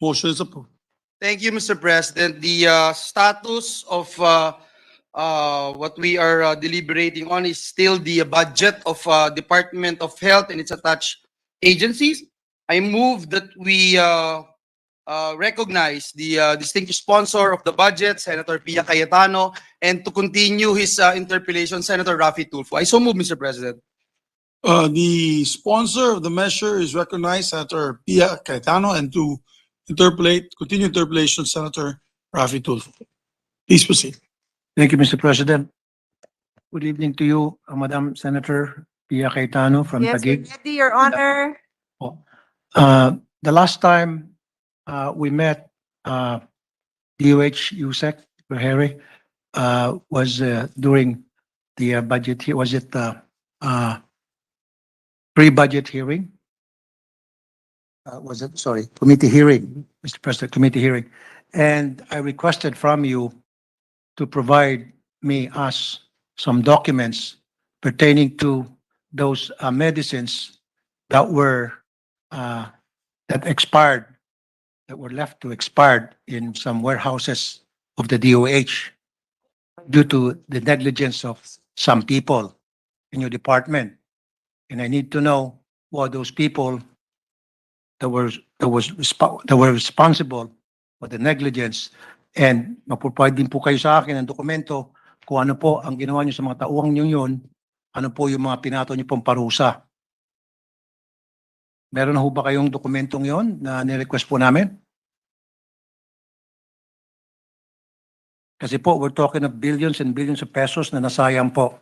Motion is approved. Thank you, Mr. President. The status of what we are deliberating on is still the budget of Department of Health and its attached agencies. I move that we recognize the distinguished sponsor of the budget, Senator Pia Cayetano, and to continue his interpellation, Senator Raffy Tulfo. I so move, Mr. President. The sponsor of the measure is recognized, Senator Pia Cayetano, and to continue interpellation, Senator Raffy Tulfo. Please proceed. Thank you, Mr. President. Good evening to you, Madam Senator Pia Cayetano from Yes, we're Taguig. ready, Your Honor. The last time we met, DOH USEC, Harry, was during the budget, was it pre-budget hearing? Was it, sorry, committee hearing, Mr. President, committee hearing. And I requested from you to provide us some documents pertaining to those medicines that were that expired, that were left to expire in some warehouses of the DOH due to the negligence of some people in your department. And I need to know what those people that were responsible for the negligence, and mapropide din po kayo sa akin ng dokumento kung ano po ang ginawa niyo sa mga tauhan niyo yun, ano po yung mga pinato niyo pong parusa. Meron na ho ba kayong dokumentong yon na nirequest po namin? Kasi po, we're talking of billions and billions of pesos na nasayang po,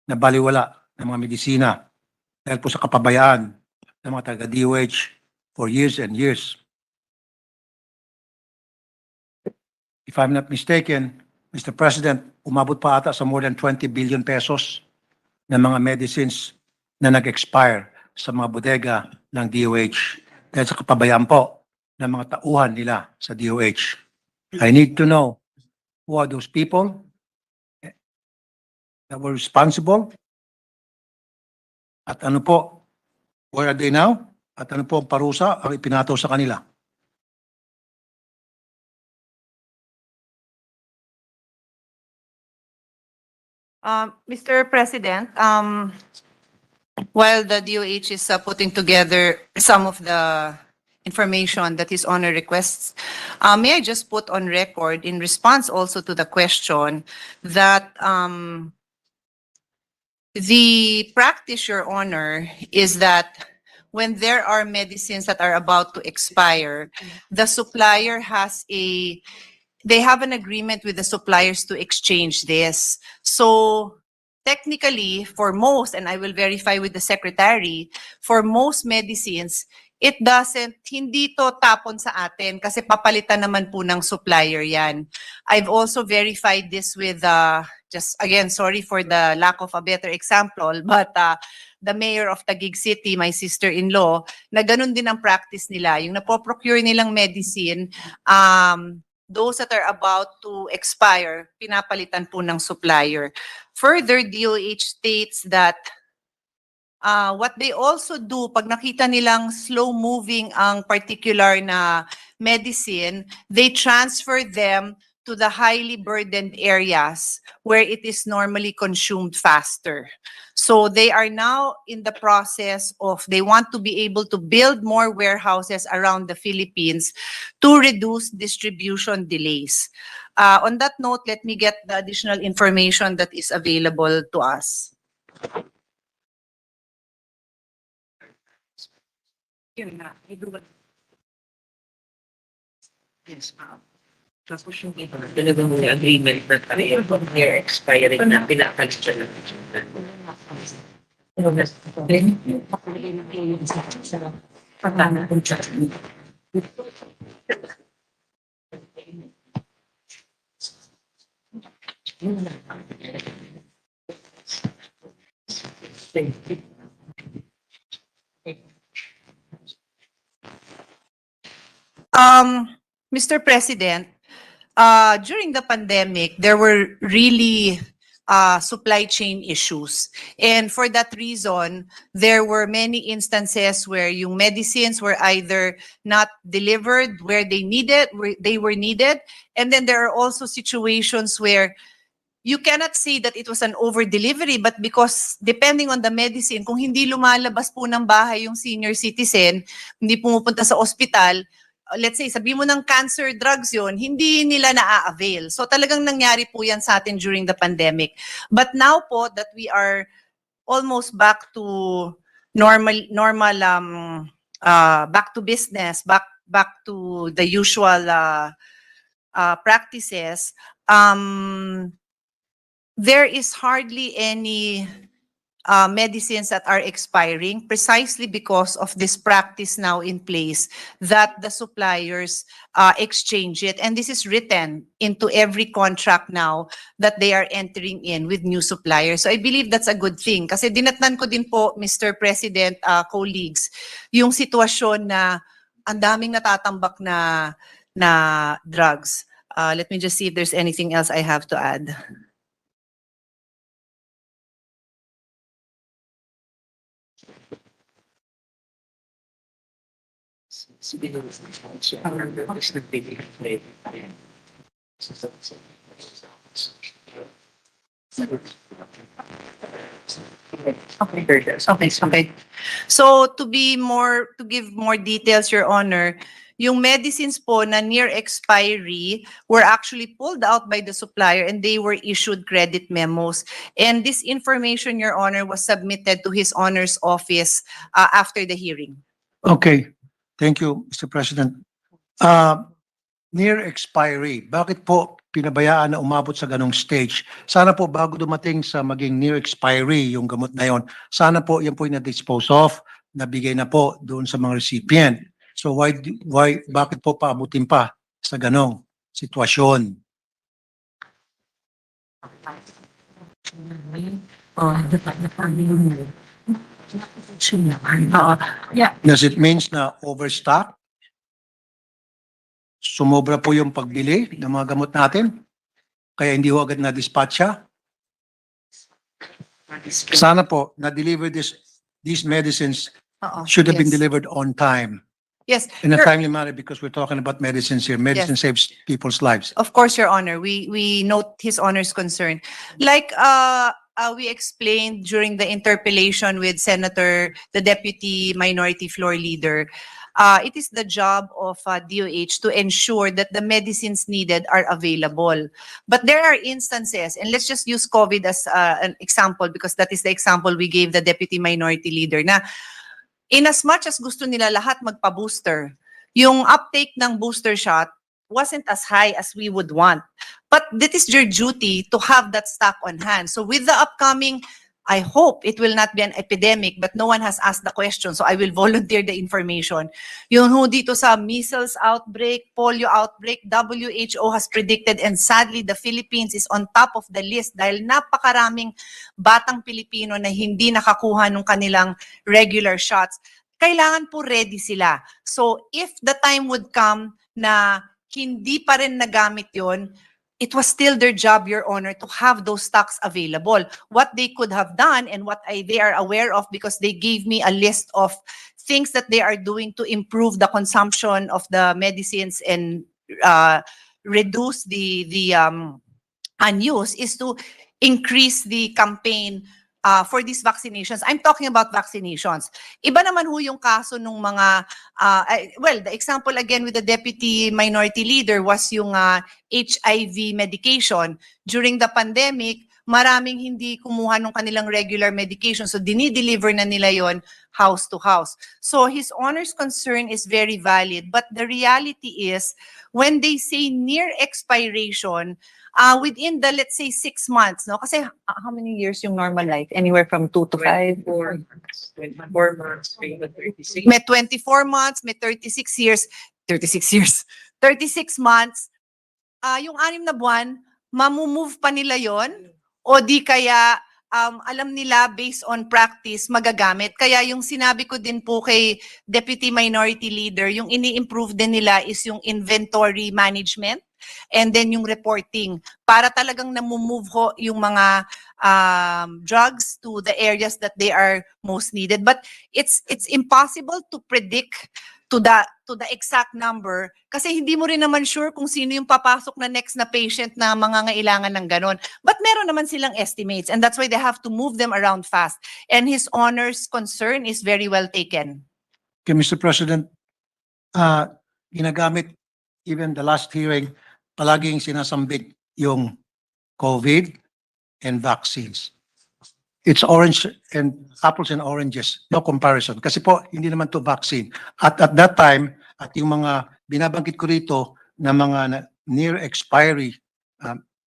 na baliwala ng mga medisina dahil po sa kapabayaan ng mga taga-DOH for years and years. If I'm not mistaken, Mr. President, umabot pa ata sa more than 20 billion pesos ng mga medicines na nag-expire sa mga bodega ng DOH dahil sa kapabayaan po ng mga tauhan nila sa DOH. I need to know who are those people that were responsible, at ano po, where are they now, at ano po ang parusa ang ipinato sa kanila. Mr. President, while the DOH is putting together some of the information that His Honor requests, may I just put on record in response also to the question that the practice, Your Honor, is that when there are medicines that are about to expire, the supplier they have an agreement with the suppliers to exchange this. So technically, for most, and I will verify with the secretary, for most medicines, it doesn't, hindi to tapon sa atin kasi papalitan naman po ng supplier yan. I've also verified this with, just again, sorry for the lack of a better example, but the mayor of Taguig City, my sister-in-law, na ganun din ang practice nila. Yung napoprocure nilang medicine, those that are about to expire, pinapalitan po ng supplier. Further, DOH states that what they also do, pag nakita nilang slow-moving ang particular na medicine, they transfer them to the highly burdened areas where it is normally consumed faster. So they are now in the process of, they want to be able to build more warehouses around the Philippines to reduce distribution delays. On that note, let me get the additional information that is available to us. Yes, ma'am. Tapos yung iba, talagang may agreement na mayroon year expiring na pinakalit siya lang. Mr. President, during the pandemic, there were really supply chain issues. And for that reason, there were many instances where yung medicines were either not delivered where they were needed. And then there are also situations where you cannot say that it was an over-delivery, but because depending on the medicine, kung hindi lumalabas po ng bahay yung senior citizen, hindi pumupunta sa ospital, let's say, sabi mo ng cancer drugs yon, hindi nila na-avail. So talagang nangyari po yan sa atin during the pandemic. But now po that we are almost back to normal back to business, back to the usual practices, there is hardly any medicines that are expiring precisely because of this practice now in place that the suppliers exchange it. And this is written into every contract now that they are entering in with new suppliers. So I believe that's a good thing. Kasi dinatnan ko din po, Mr. President, colleagues, yung sitwasyon na ang daming natatambak na drugs. Let me just see if there's anything else I have to add. Okay. So to give more details, Your Honor, yung medicines po na near expiry were actually pulled out by the supplier and they were issued credit memos. And this information, Your Honor, was submitted to His Honor's office after the hearing. Okay, thank you, Mr. President. Near expiry, bakit po pinabayaan na umabot sa ganong stage? Sana po bago dumating sa maging near expiry yung gamot na yon, sana po yan po yung na-dispose of, nabigay na po doon sa mga recipient. So bakit po paabutin pa sa ganong sitwasyon? Does it means na overstock? Sumobra po yung pagbili ng mga gamot natin? Kaya hindi ho agad na-dispatcha? Sana po, na-deliver these medicines should have been Yes. delivered on time. Yes. In a Your- timely manner because we're talking about medicines here. Medicine saves people's lives. Of course, Your Honor, we note His Honor's concern. Like we explained during the interpellation with Senator, the Deputy Minority Floor Leader, it is the job of DOH to ensure that the medicines needed are available. But there are instances, and let's just use COVID as an example because that is the example we gave the Deputy Minority Leader, na in as much as gusto nila lahat magpa-booster, yung uptake ng booster shot wasn't as high as we would want. But that is your duty to have that stock on hand. So with the upcoming, I hope it will not be an epidemic, but no one has asked the question, so I will volunteer the information. Yung ho dito sa measles outbreak, polio outbreak, WHO has predicted, and sadly, the Philippines is on top of the list dahil napakaraming batang Pilipino na hindi nakakuha ng kanilang regular shots. Kailangan po ready sila. So if the time would come na hindi pa rin nagamit yon, it was still their job, Your Honor, to have those stocks available. What they could have done and what they are aware of, because they gave me a list of things that they are doing to improve the consumption of the medicines and reduce the unuse, is to increase the campaign for these vaccinations. I'm talking about vaccinations. Iba naman ho yung kaso nung mga, well, the example again with the Deputy Minority Leader was yung HIV medication. During the pandemic, maraming hindi kumuha ng kanilang regular medication. So dinideliver na nila yon house to house. So His Honor's concern is very valid. But the reality is, when they say near expiration, within the, let's say, 6 months, no? Kasi how many years yung normal life? Anywhere from 2 to 5? 4 months, 36. May 24 months, may 36 years. 36 months. Yung 6 na buwan, mamumove pa nila yon, o di kaya alam nila based on practice magagamit. Kaya yung sinabi ko din po kay Deputy Minority Leader, yung ini-improve din nila is yung inventory management. and then yung reporting para talagang namumove ho yung mga drugs to the areas that they are most needed. But it's impossible to predict to the exact number kasi hindi mo rin naman sure kung sino yung papasok na next na patient na mangangailangan ng ganon. But meron naman silang estimates and that's why they have to move them around fast. And His Honor's concern is very well taken. Okay, Mr. President, ginagamit even the last hearing, palaging sinasambit yung COVID and vaccines. It's orange and apples and oranges, no comparison. Kasi po, hindi naman to vaccine. At that time, at yung mga binabanggit ko rito na mga near expiry,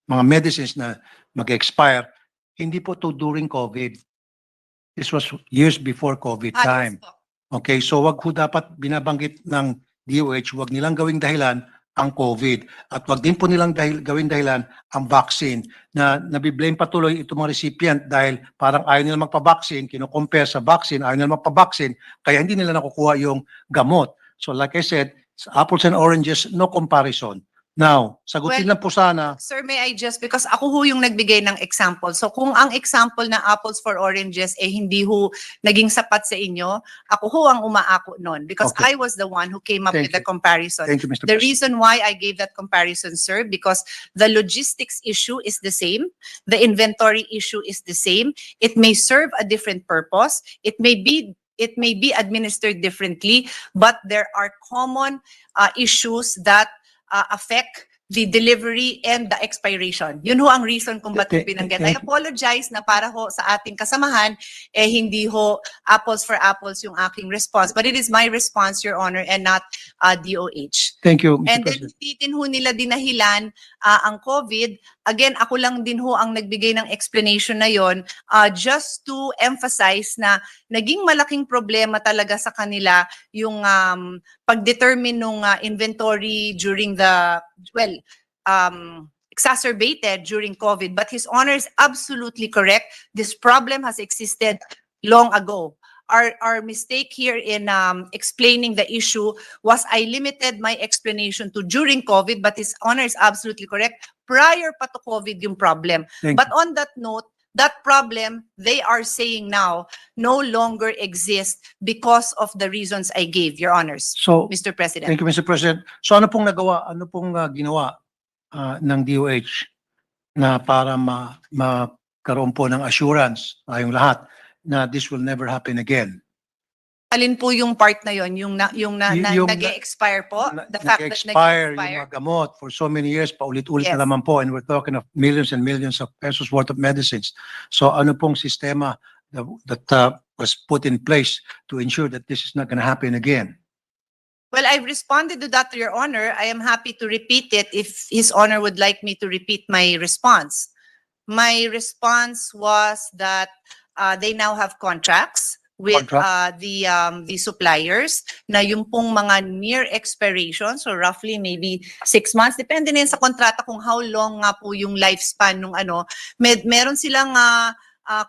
mga medicines na mag-expire, hindi po to during COVID. This was years before COVID time. Yes po. Okay, so wag ho dapat binabanggit ng DOH, wag nilang gawing dahilan ang COVID. At wag din po nilang gawing dahilan ang vaccine na nabiblame patuloy itong mga recipient dahil parang ayaw nila magpa-vaccine, kino-compare sa vaccine, ayaw nila magpa-vaccine, kaya hindi nila nakukuha yung gamot. So like I said, apples and oranges, no comparison. Now, sagutin Well, lang po sana. Sir, may I just, because ako ho yung nagbigay ng example. So kung ang example na apples for oranges hindi ho naging sapat sa inyo, ako ho ang umaako nun because Okay. I was the one who came up Thank with you. the comparison. Thank you, Mr. The President. reason why I gave that comparison, sir, because the logistics issue is the same, the inventory issue is the same. It may serve a different purpose. It may be administered differently, but there are common issues that affect the delivery and the expiration. Yun ho ang reason kung ba't ko binanggit. I apologize na para ho sa ating kasamahan, hindi ho apples for apples yung aking response. But it is my response, Your Honor, and not DOH. Thank you, Mr. And then President. hindi din ho nila dinahilan ang COVID. Again, ako lang din ho ang nagbigay ng explanation na yon just to emphasize na naging malaking problema talaga sa kanila yung pag-determine ng inventory during the, exacerbated during COVID. But His Honor is absolutely correct. This problem has existed long ago. Our mistake here in explaining the issue was I limited my explanation to during COVID, but His Honor is absolutely correct. Prior pa to COVID yung problem. Thank But on that note, that problem, they are saying now, no longer exists because of the reasons I gave, Your Honors, So, Mr. President. thank you, Mr. President. So ano pong ginawa ng DOH na para magkaroon po ng assurance tayong lahat na this will never happen again? Alin po yung part na yon, yung nag-expire po? The fact that Nag-expire yung nag-expire? mga gamot for so many years, paulit-ulit Yes. na naman po, and we're talking of millions and millions of pesos worth of medicines. So ano pong sistema that was put in place to ensure that this is not going to happen again? Well, I've responded to that, Your Honor. I am happy to repeat it if His Honor would like me to repeat my response. My response was that they now have contracts with the suppliers na yung pong mga near expiration, so roughly maybe 6 months, depende na yun sa kontrata kung how long nga po yung lifespan nung meron silang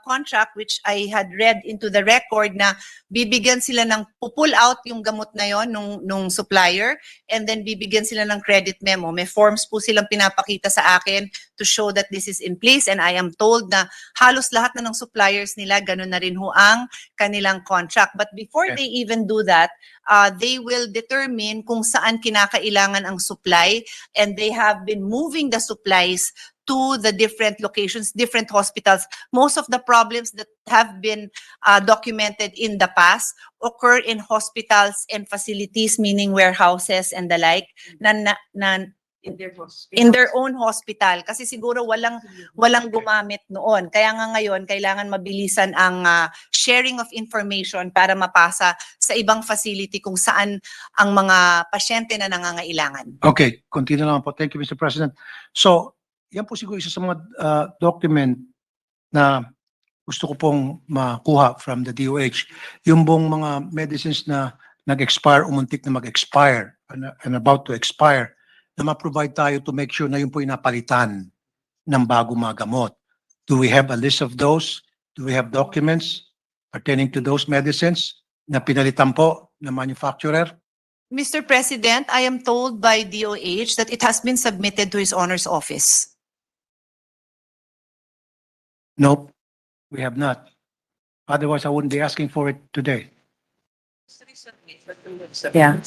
contract which I had read into the record na bibigyan sila ng pull out yung gamot na yon nung supplier and then bibigyan sila ng credit memo. May forms po silang pinapakita sa akin to show that this is in place and I am told na halos lahat na ng suppliers nila ganun na rin ho ang kanilang contract. But before Okay. they even do that, they will determine kung saan kinakailangan ang supply and they have been moving the supplies to the different locations, different hospitals. Most of the problems that have been documented in the past occur in hospitals and facilities, meaning warehouses and the like, in their own hospital. Kasi siguro walang gumamit noon. Kaya nga ngayon, kailangan mabilisan ang sharing of information para mapasa sa ibang facility kung saan ang mga pasyente na nangangailangan. Okay, continue lang po. Thank you, Mr. President. So, yan po siguro isa sa mga document na gusto ko pong makuha from the DOH. Yung bong mga medicines na nag-expire, umuntik na mag-expire, and about to expire, na ma-provide tayo to make sure na yun po inapalitan ng bago mga gamot. Do we have a list of those? Do we have documents pertaining to those medicines na pinalitan po ng manufacturer? Mr. President, I am told by DOH that it has been submitted to His Honor's office. Nope, we have not. Otherwise, I wouldn't be asking for it today. Yeah.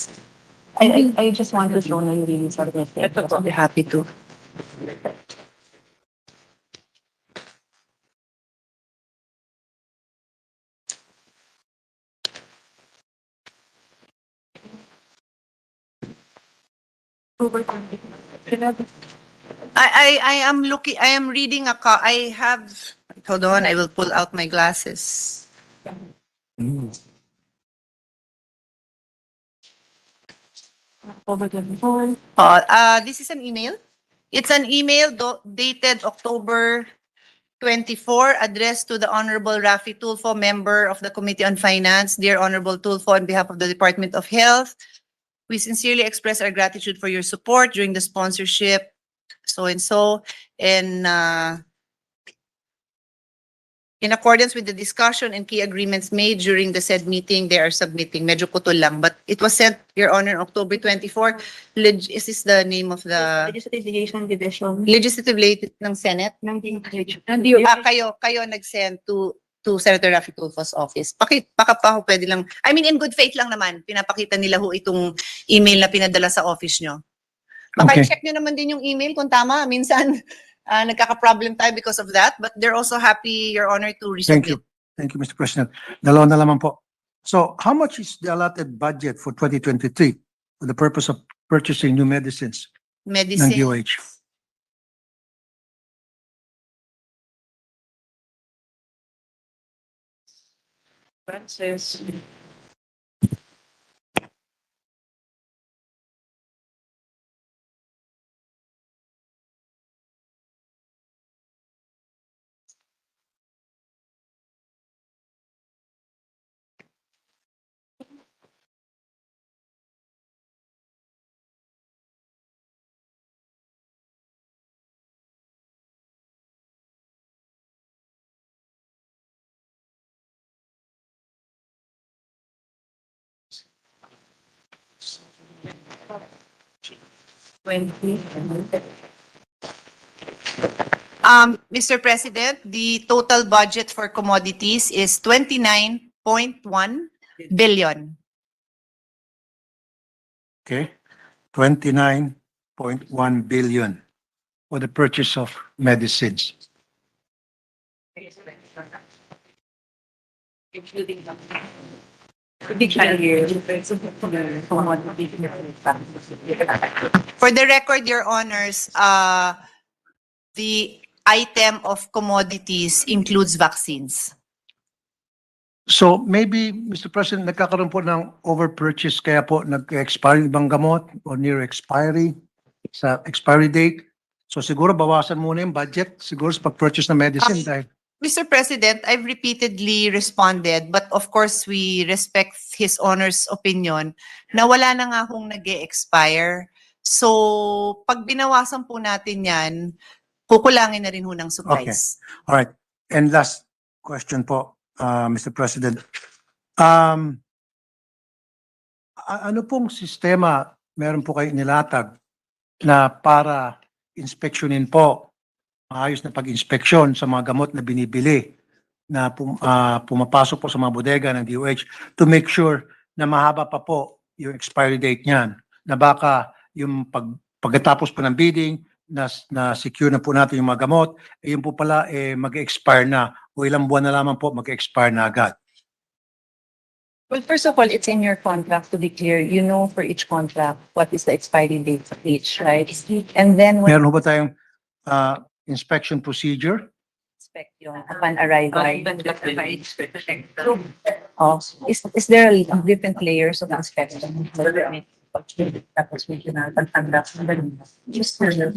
I just want to show na yung submit it. I'll be happy to. I am looking, I am reading I have, hold on, I will pull out my glasses. This is an email. It's an email dated October 24, addressed to the Honorable Rafi Tulfo, member of the Committee on Finance. Dear Honorable Tulfo, on behalf of the Department of Health, we sincerely express our gratitude for your support during the sponsorship, so and so, and in accordance with the discussion and key agreements made during the said meeting, they are submitting. Medyo putol lang, but it was sent, Your Honor, October 24. Is this the name of the Legislative Liaison Division legislative late ng Senate? ng DOH. Kayo nag-send to Senator Rafi Tulfo's office. Baka pa ho pwede lang, I mean, in good faith lang naman, pinapakita nila ho itong email na pinadala sa office nyo. Baka Okay. check nyo naman din yung email kung tama. Minsan, nagkaka-problem tayo because of that, but they're also happy, Your Honor, to resubmit. Thank you. Thank you, Mr. President. Dalawa na lamang po. So how much is the allotted budget for 2023 for the purpose of purchasing new medicines ng Medicine. DOH? Francis. Mr. President, the total budget for commodities is 29.1 billion. Okay, 29.1 billion for the purchase of medicines. Including the For the record, Your Honors, the item of commodities includes vaccines. So maybe, Mr. President, nagkakaroon po ng overpurchase kaya po nag-expire yung ibang gamot o near expiry sa expiry date. So siguro bawasan muna yung budget siguro sa pag-purchase ng medicine dahil Mr. President, I've repeatedly responded, but of course, we respect His Honor's opinion na wala na nga hong nag-expire. So, pag binawasan po natin yan, kukulangin na rin ho ng supplies. All right. And last question po, Mr. President. Ano pong sistema meron po kayo nilatag na para inspeksyonin po, maayos na pag-inspeksyon sa mga gamot na binibili na pumapasok po sa mga bodega ng DOH to make sure na mahaba pa po yung expiry date niyan, na baka yung pagkatapos po ng bidding, na secure na po natin yung mga gamot, yun po pala mag-expire na o ilang buwan na lamang po mag-expire na agad. Well, first of all, it's in your contract to be clear. You know for each contract what is the expiry date of each, right? And then when Meron ho ba tayong inspection procedure? inspect yun upon arrival. Is there a different layers of inspection? Tapos may tinatagtanggap. Just for the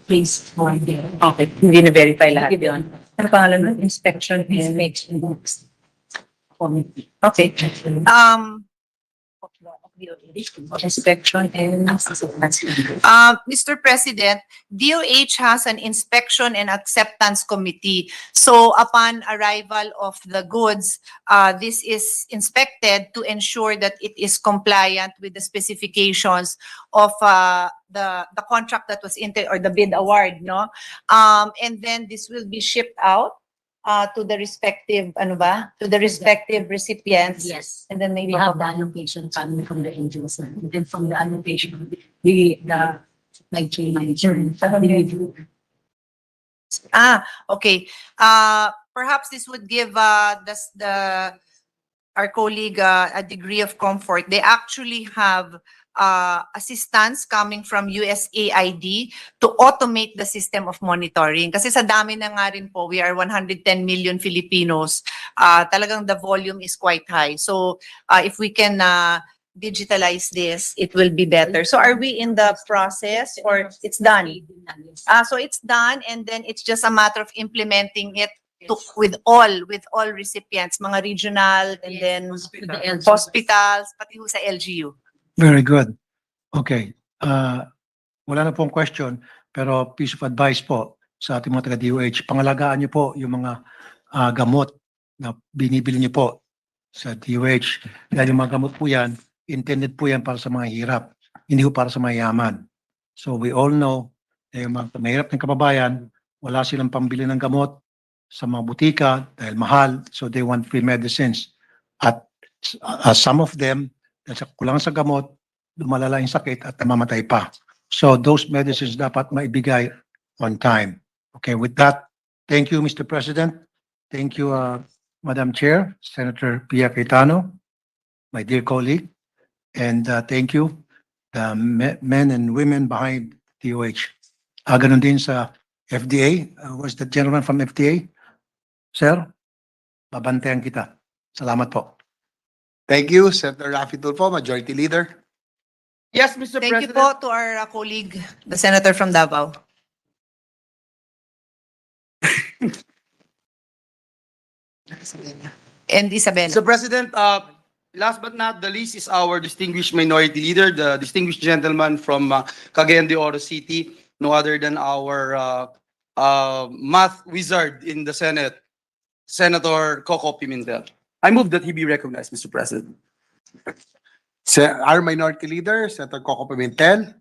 please. Okay, hindi na-verify lahat yun. Ano pangalan nun? Inspection and makes. Okay. Inspection and acceptance. Mr. President, DOH has an inspection and acceptance committee. So upon arrival of the goods, this is inspected to ensure that it is compliant with the specifications of the contract that was or the bid award, no? And then this will be shipped out to the respective, to the respective recipients. Yes. And then maybe We have the allocation coming from the angels and then from the allocation, the like chain manager. Okay. Perhaps this would give our colleague a degree of comfort. They actually have assistance coming from USAID to automate the system of monitoring. Kasi sa dami na nga rin po, we are 110 million Filipinos. Talagang the volume is quite high. So if we can digitalize this, it will be better. So are we in the process or it's done? So it's done and then it's just a matter of implementing it with all recipients, mga regional and then hospitals, pati ho sa LGU. Very good. Okay. Wala na pong question, pero piece of advice po sa ating mga taga-DOH, pangalagaan niyo po yung mga gamot na binibili niyo po sa DOH. Dahil yung mga gamot po yan, intended po yan para sa mga hirap, hindi po para sa mayaman. So we all know, yung mga mahirap ng kababayan, wala silang pambili ng gamot sa mga butika dahil mahal, so they want free medicines. At some of them, dahil sa kulang sa gamot, lumalala yung sakit at namamatay pa. So those medicines dapat maibigay on time. Okay, with that, thank you, Mr. President. Thank you, Madam Chair, Senator Pia Cayetano, my dear colleague. And thank you, the men and women behind DOH. Ganun din sa FDA. Was the gentleman from FDA? Sir, babantayan kita. Salamat po. Thank you, Senator Raffy Tulfo, Majority Leader. Yes, Mr. Thank you President. po to our colleague, the senator from Davao. And Isabel. Mr. President, last but not the least is our distinguished minority leader, the distinguished gentleman from Cagayan de Oro City, no other than our math wizard in the Senate, Senator Coco Pimentel. I move that he be recognized, Mr. President. Our Minority Leader, Senator Coco Pimentel,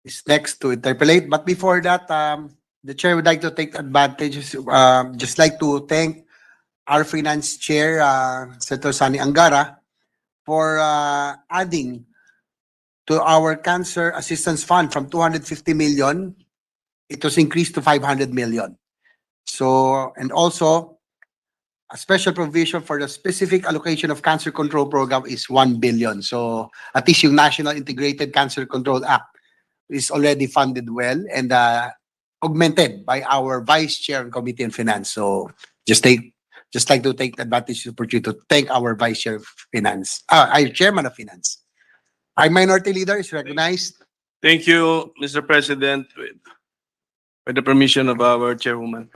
is next to interpolate. But before that, the Chair would like to take advantage, just like to thank our Finance Chair, Senator Sani Angara, for adding to our Cancer Assistance Fund from 250 million, it was increased to 500 million. So, and also, a special provision for the specific allocation of cancer control program is 1 billion. So, at least yung National Integrated Cancer Control Act is already funded well and augmented by our Vice Chair of Committee on Finance. So, just like to take advantage of the opportunity to thank our Vice Chair of Finance, our Chairman of Finance. Our Minority Leader is recognized. Thank you, Mr. President. With the permission of our chairwoman.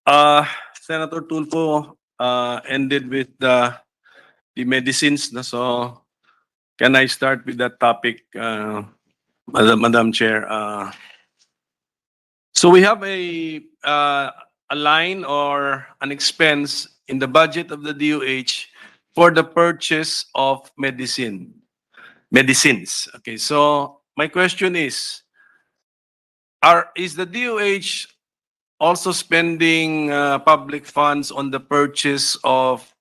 Senator Tulfo ended with the medicines. So can I start with that topic, Madam Chair? So we have a line or an expense in the budget of the DOH for the purchase of medicines. Okay, so my question is the DOH also spending public funds on the purchase of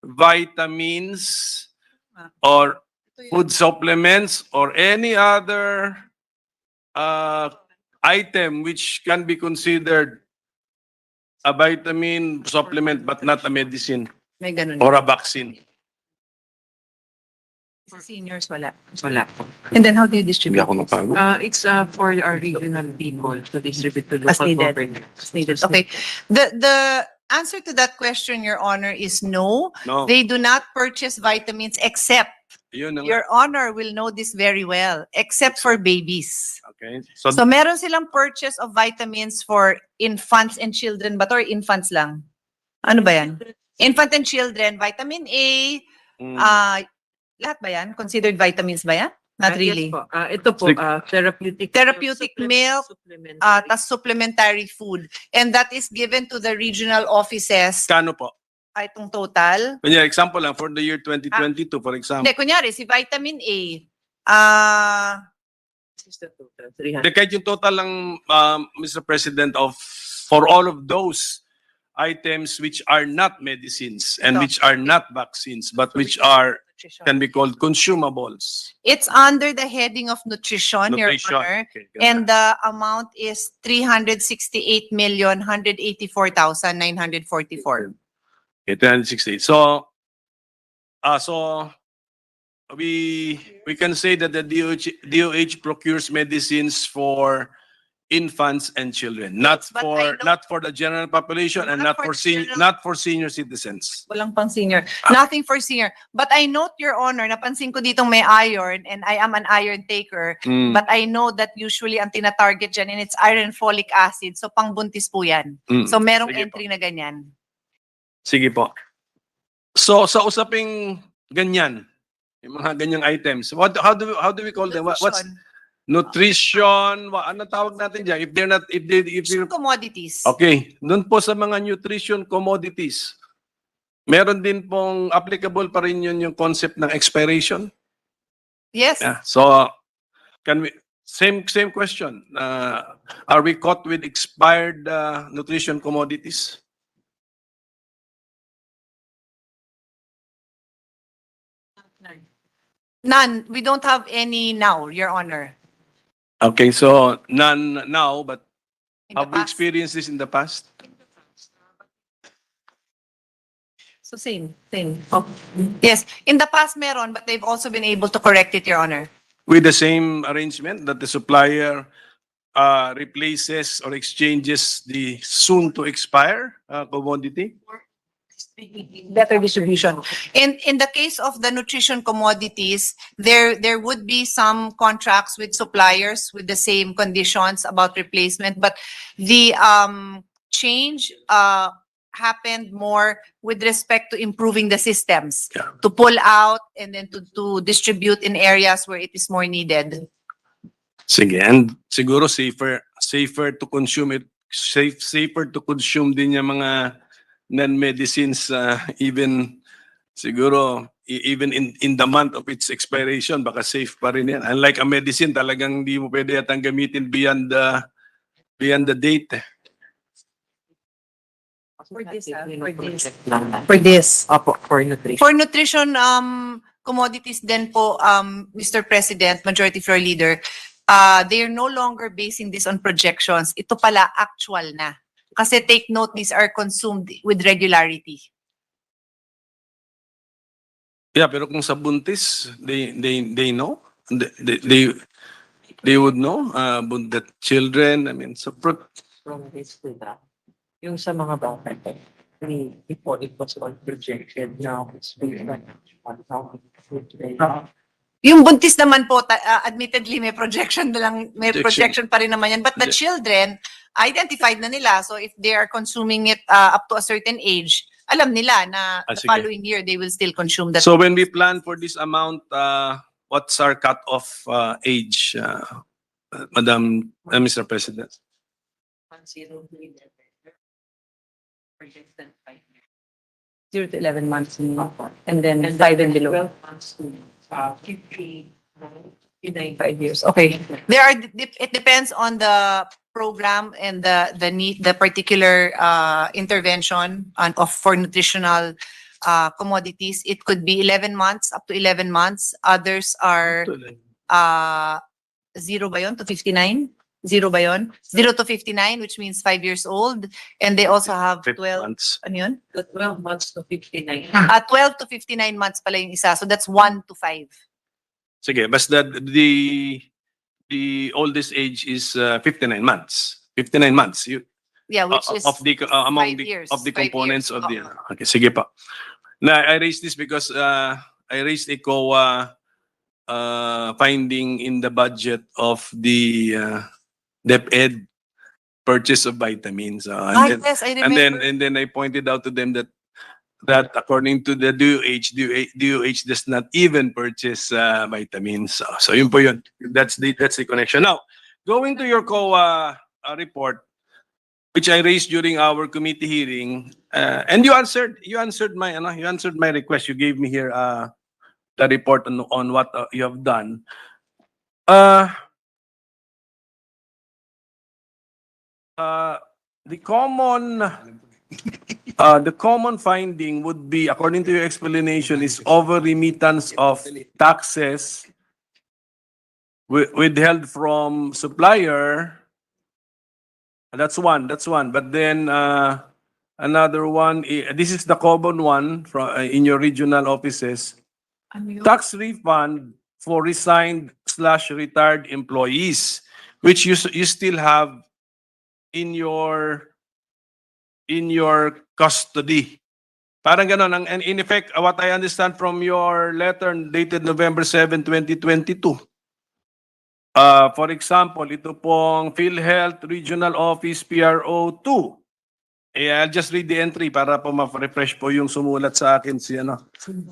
vitamins or food supplements or any other item which can be considered a vitamin supplement but not a medicine May ganun. or a vaccine? Seniors, wala. Wala po. And then how do you distribute? It's for our regional people to distribute to As local needed. government. As needed. Okay. The answer to that question, Your Honor, is no. No. They do not purchase vitamins except, Yun ang- Your Honor will know this very well, except for babies. Okay. So meron silang purchase of vitamins for infants and children ba to or infants lang? Ano ba yan? Infant and children, vitamin A, Mm. Lahat ba yan? Considered vitamins ba yan? Not really. Yes po. Ito po, Sig- therapeutic milk, supplementary. tas supplementary food. And that is given to the regional offices. Kano po? Ay, itong total. Kunya, example lang, for the year 2022, for example. Hindi, kunyari, si vitamin A, This is the total, 300. Kahit yung total lang, Mr. President, of for all of those items which are not medicines and Ito. which are not vaccines, but which are nutrition. can be called consumables. It's under the heading of nutrition, Your Nutrition. Honor. Okay, good. And the amount is 368,184,944. Okay, 368. So we can say that the DOH procures medicines for infants and children, Yes, but I know- not for the general population and Not not for for the general- not for senior citizens. Walang pang senior. Nothing for senior. But I note, Your Honor, napansin ko ditong may iron and I am an iron taker. Mm, But I know that usually ang tina-target dyan and it's iron folic acid. So pangbuntis po yan. mm. So merong Sige po. entry na ganyan. Sige po. So sa usaping ganyan, yung mga ganyang items, how do we call them? What's nutrition? Ano tawag natin diyan? If they're Nutrition commodities. okay, doon po sa mga nutrition commodities, meron din pong applicable pa rin yun yung concept ng expiration. Yes. Yeah. So can we same question. Are we caught with expired nutrition commodities? None. We don't have any now, Your Honor. Okay, so none now, but In the have we past. experienced this in the past? So same. Oh, Yes. In the past meron, but they've also been able to correct it, Your Honor. With the same arrangement that the supplier replaces or exchanges the soon to expire commodity? Better distribution. In the case of the nutrition commodities, there would be some contracts with suppliers with the same conditions about replacement, but the change happened more with respect to improving the systems, Yeah. to pull out and then to distribute in areas where it is more needed. Sige, and siguro safer to consume it, safer to consume din yung mga non-medicines even siguro even in the month of its expiration, baka safe pa rin yan. Unlike a medicine, talagang di mo pwede yatang gamitin beyond the date. For this, For this. Opo, for nutrition. For nutrition commodities then po, Mr. President, Majority Floor Leader, they are no longer basing this on projections. Ito pala actual na. Kasi take note, these are consumed with regularity. Yeah, pero kung sa buntis, they know. They would know that children, I mean, so From this to that. Yung sa mga bata, before it was all projected, now it's based on how it should be. Yung buntis naman po, admittedly may projection na lang, may Projection. projection pa rin naman yan. But the Hindi. children, identified na nila. So if they are consuming it up to a certain age, alam nila na the Sige. following year they will still consume that. So when we plan for this amount, what's our cut-off age, Madam, Mr. President? 103 projected 5 years. 0 to 11 months and then 5 and below. 12 months to 59 5 years. Okay. It depends on the program and the need, the particular intervention for nutritional commodities. It could be 11 months, up to 11 months. Others are 0 ba yun to 59? 0 ba yun? 0 to 59, which means 5 years old. And they also have 5 12, months. ano yun? 12 months to 59. 12 to 59 months pala yung isa. So that's 1 to 5. Sige, basta the oldest age is 59 months. 59 months. Yeah, which is Of the among 5 years. of the 5 components years. of the okay, sige pa. Na I raised this because I raised a COA finding in the budget of the DepEd purchase of vitamins. And then yes, I remember. and then I pointed out to them that that according to the DOH does not even purchase vitamins. So yun po yun. That's the connection. Now, going to your COA report, which I raised during our committee hearing, and you answered my request. You gave me here the report on what you have done. The common finding would be, according to your explanation, is over remittance of taxes withheld from supplier. That's one. But then another one, this is the common one from in your regional offices. Tax refund for resigned/retired employees, which you still have in your custody. Parang ganon. And in effect, what I understand from your letter dated November 7, 2022. For example, ito pong PhilHealth Regional Office PRO 2. I'll just read the entry para po ma-refresh po yung sumulat sa akin si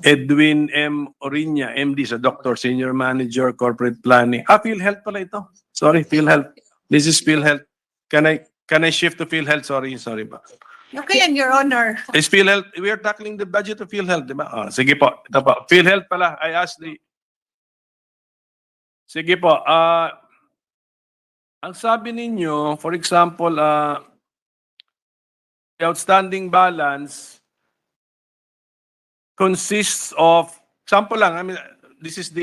Edwin M. Oriña, MD, sa Doctor, Senior Manager, Corporate Planning. PhilHealth pala ito. Sorry, PhilHealth. This is PhilHealth. Can I shift to PhilHealth? Sorry ba? Okay, and Your Honor. Is PhilHealth, we are tackling the budget of PhilHealth, di ba? Sige po, ito po. PhilHealth pala, I asked the... Sige po, ang sabi ninyo, for example, the outstanding balance consists of, sample lang, I mean, this is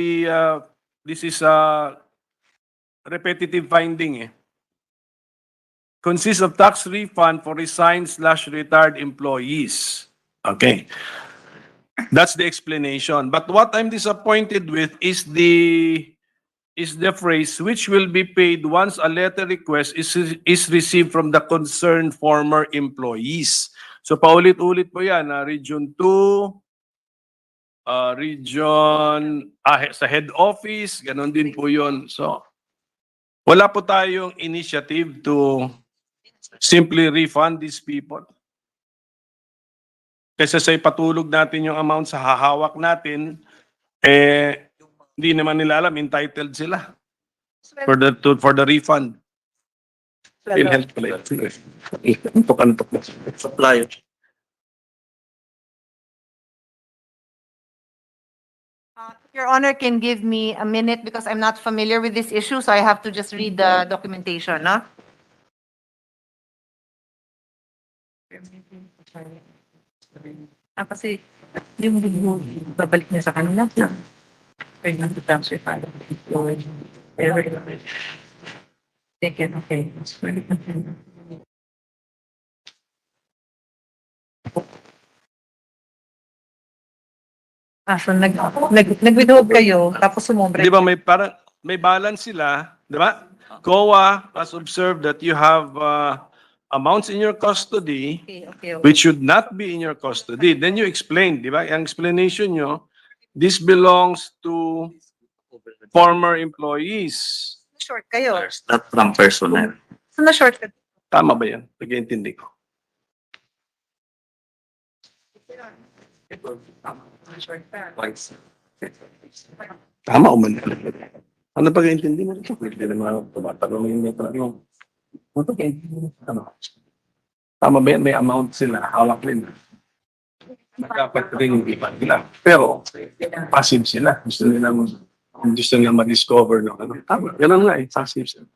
repetitive finding consists of tax refund for resigned/retired employees. Okay. That's the explanation. But what I'm disappointed with is the phrase which will be paid once a letter request is received from the concerned former employees. So paulit-ulit po yan, Region 2, sa head office, ganon din po yun. So wala po tayong initiative to simply refund these people. Kasi sa ipatulog natin yung amount sa hahawak natin, hindi naman nila alam, entitled sila for the refund. PhilHealth pala ito. Supplier. Your Honor can give me a minute because I'm not familiar with this issue, so I have to just read the documentation, no? Kasi yung babalik niya sa kanila na pwede nang transfer para okay. So nag-withhold kayo, tapos sumobra. Di ba may balance sila, di ba? COA has observed that you have amounts in your custody Okay. which should not be in your custody. Then you explain, di ba? Ang explanation nyo, this belongs to former employees. Short kayo. Not from personnel. So na-short ka. Tama ba yan? Nag-iintindi ko. Tama o man? Ano pag-iintindi mo? Hindi naman tumatanong yung tanong. Tama ba yan? May amount sila. Hawak rin. Dapat rin yung iba nila. Pero, passive sila. Gusto nila ma-discover. No? Tama. Ganun nga eh. Passive sila.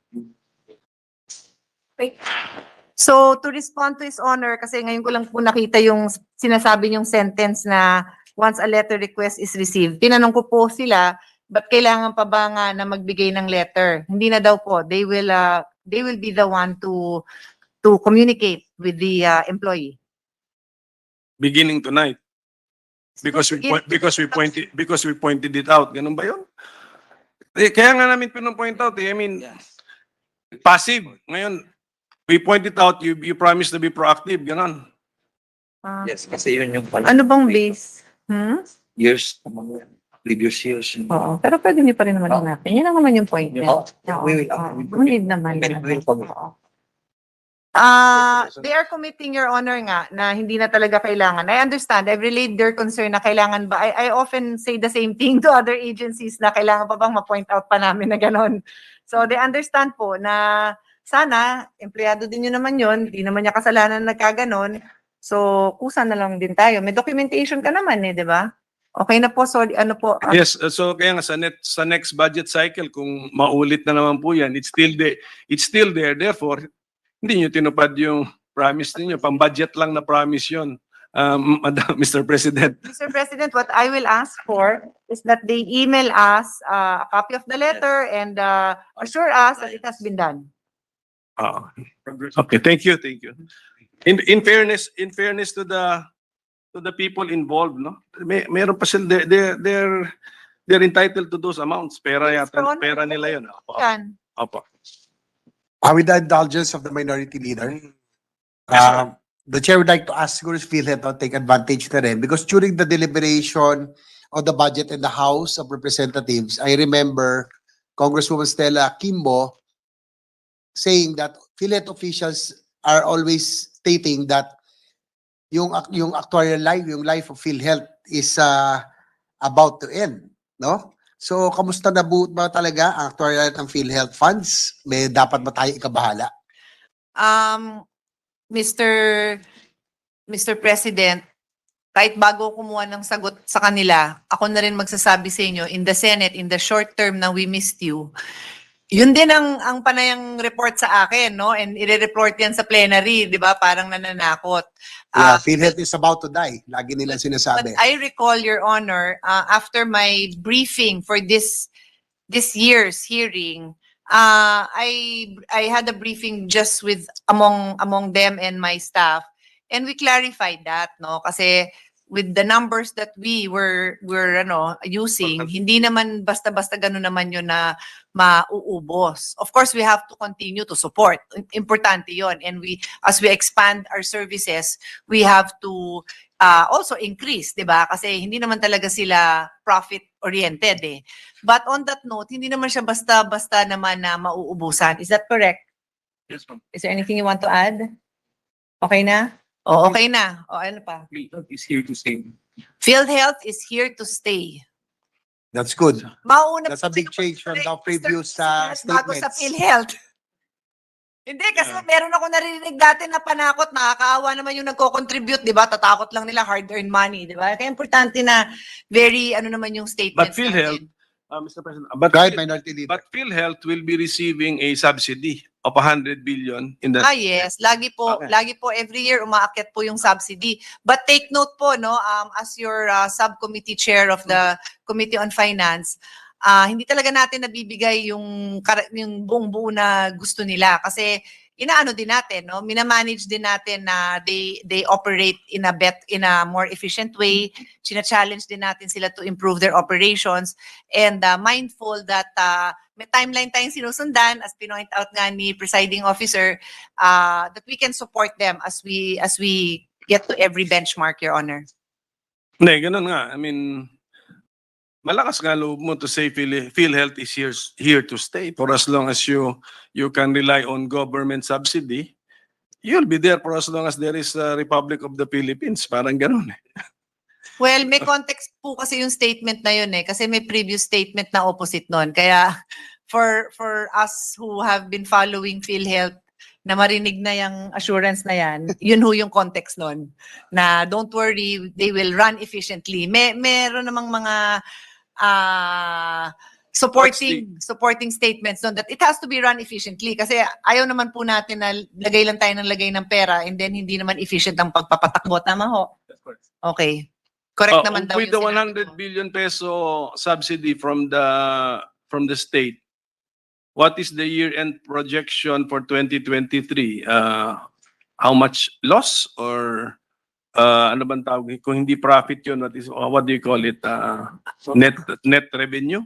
So to respond to His Honor, kasi ngayon ko lang po nakita yung sinasabi yung sentence na once a letter request is received. Tinanong ko po sila, ba't kailangan pa ba nga na magbigay ng letter? Hindi na daw po. They will be the one to communicate with the employee. Beginning tonight. Because we pointed it out. Ganun ba yun? Kaya nga namin pinopoint out. I mean, passive. Ngayon, we pointed out, you promised to be proactive. Ganun. Yes, kasi yun yung pala. Ano bang base? Years, previous years. Oo, pero pwede niyo pa rin naman hanapin. Yan ang naman yung point niya. We will. Need naman. We will. They are committing, Your Honor, nga, na hindi na talaga kailangan. I understand. I've relayed their concern na kailangan ba. I often say the same thing to other agencies na kailangan pa bang ma-point out pa namin na ganon. So they understand po na sana, empleyado din yun naman yun, di naman niya kasalanan na nagkaganon. So, kusa na lang din tayo. May documentation ka naman di ba? Okay na po, sorry, ano po. Yes, so kaya nga sa next budget cycle kung maulit na naman po 'yan, it's still there. Therefore, hindi niyo tinupad yung promise niyo, pang-budget lang na promise 'yon. Madam Mr. President. Mr. President, what I will ask for is that they email us a copy of the letter and assure us that it has been done. Okay, thank you. In fairness to the people involved, no? Meron pa sila they're entitled to those amounts. Pera Yes, yata, Your Honor. pera nila 'yon. Yan. Opo. With the indulgence of the minority leader, the chair would like to ask siguro si PhilHealth to take advantage na rin because during the deliberation of the budget in the House of Representatives, I remember Congresswoman Stella Kimbo saying that PhilHealth officials are always stating that yung actuarial life, yung life of PhilHealth is about to end, no? So, kamusta na ba talaga ang actuarial ng PhilHealth funds? May dapat ba tayo ikabahala? Mr. President, kahit bago kumuha ng sagot sa kanila, ako na rin magsasabi sa inyo, in the Senate, in the short term na we missed you, yun din ang panayang report sa akin, no? And i-report yan sa plenary, di ba? Parang nananakot. Yeah, PhilHealth is about to die. Lagi nila sinasabi. But I recall, Your Honor, after my briefing for this year's hearing, I had a briefing just with among them and my staff, and we clarified that, no? Kasi with the numbers that we were using, hindi naman basta-basta ganun naman yun na mauubos. Of course, we have to continue to support. Importante yon. And as we expand our services, we have to also increase, di ba? Kasi hindi naman talaga sila profit-oriented eh. But on that note, hindi naman siya basta-basta naman na mauubusan. Is that correct? Yes, ma'am. Is there anything you want to add? Okay na? Oh, okay na. O, ano pa? PhilHealth is here to stay. PhilHealth is here to stay. That's good. Mauna That's a big change from the previous bago sa statements. PhilHealth. Hindi, kasi meron ako narinig dati na panakot, nakakaawa naman yung nagko-contribute, di ba? Tatakot lang nila, hard-earned money, di ba? Kaya importante na very, naman yung statements But PhilHealth, natin. Mr. President, Right, minority leader. but PhilHealth will be receiving a subsidy of 100 billion in the Yes, lagi po every year umaakyat po yung subsidy. But take note po, no, as your subcommittee chair of the Committee on Finance, hindi talaga natin nabibigay yung buong-buo na gusto nila kasi inaano din natin, no? Minamanage din natin na they operate in a more efficient way. China-challenge din natin sila to improve their operations and mindful that may timeline tayong sinusundan as pinoint out nga ni presiding officer that we can support them as we get to every benchmark, Your Honor. Hindi, ganun nga. I mean, malakas nga loob mo to say PhilHealth is here to stay for as long as you can rely on government subsidy. You'll be there for as long as there is a Republic of the Philippines. Parang ganun eh. Well, may context po kasi yung statement na yun eh. Kasi may previous statement na opposite nun. Kaya for us who have been following PhilHealth, na marinig na yung assurance na yan, yun ho yung context nun. Na don't worry, they will run efficiently. Meron namang mga supporting statements nun that it has to be run efficiently. Kasi ayaw naman po natin na lagay lang tayo ng lagay ng pera and then hindi naman efficient ang pagpapatakbo. Tama ho? Okay. Correct naman daw With the 100 billion peso subsidy from the state, what is the year-end projection for 2023? How much loss or ano bang tawag? Kung hindi profit yun, what do you call it? Net revenue?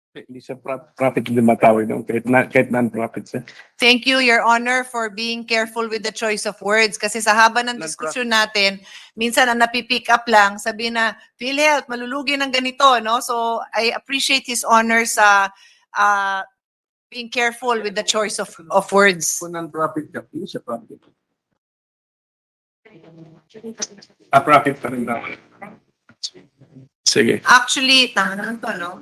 Hindi siya profit din matawag doon, kahit non-profit siya. Thank you, Your Honor, for being careful with the choice of words. Kasi sa haba ng diskusyon natin, minsan ang napipick up lang, sabi na, PhilHealth, malulugi ng ganito, no? So, I appreciate His Honor's being careful with the choice of words. Non-profit ka, hindi siya profit. Profit pa rin daw. Sige. Actually, tama naman to, no?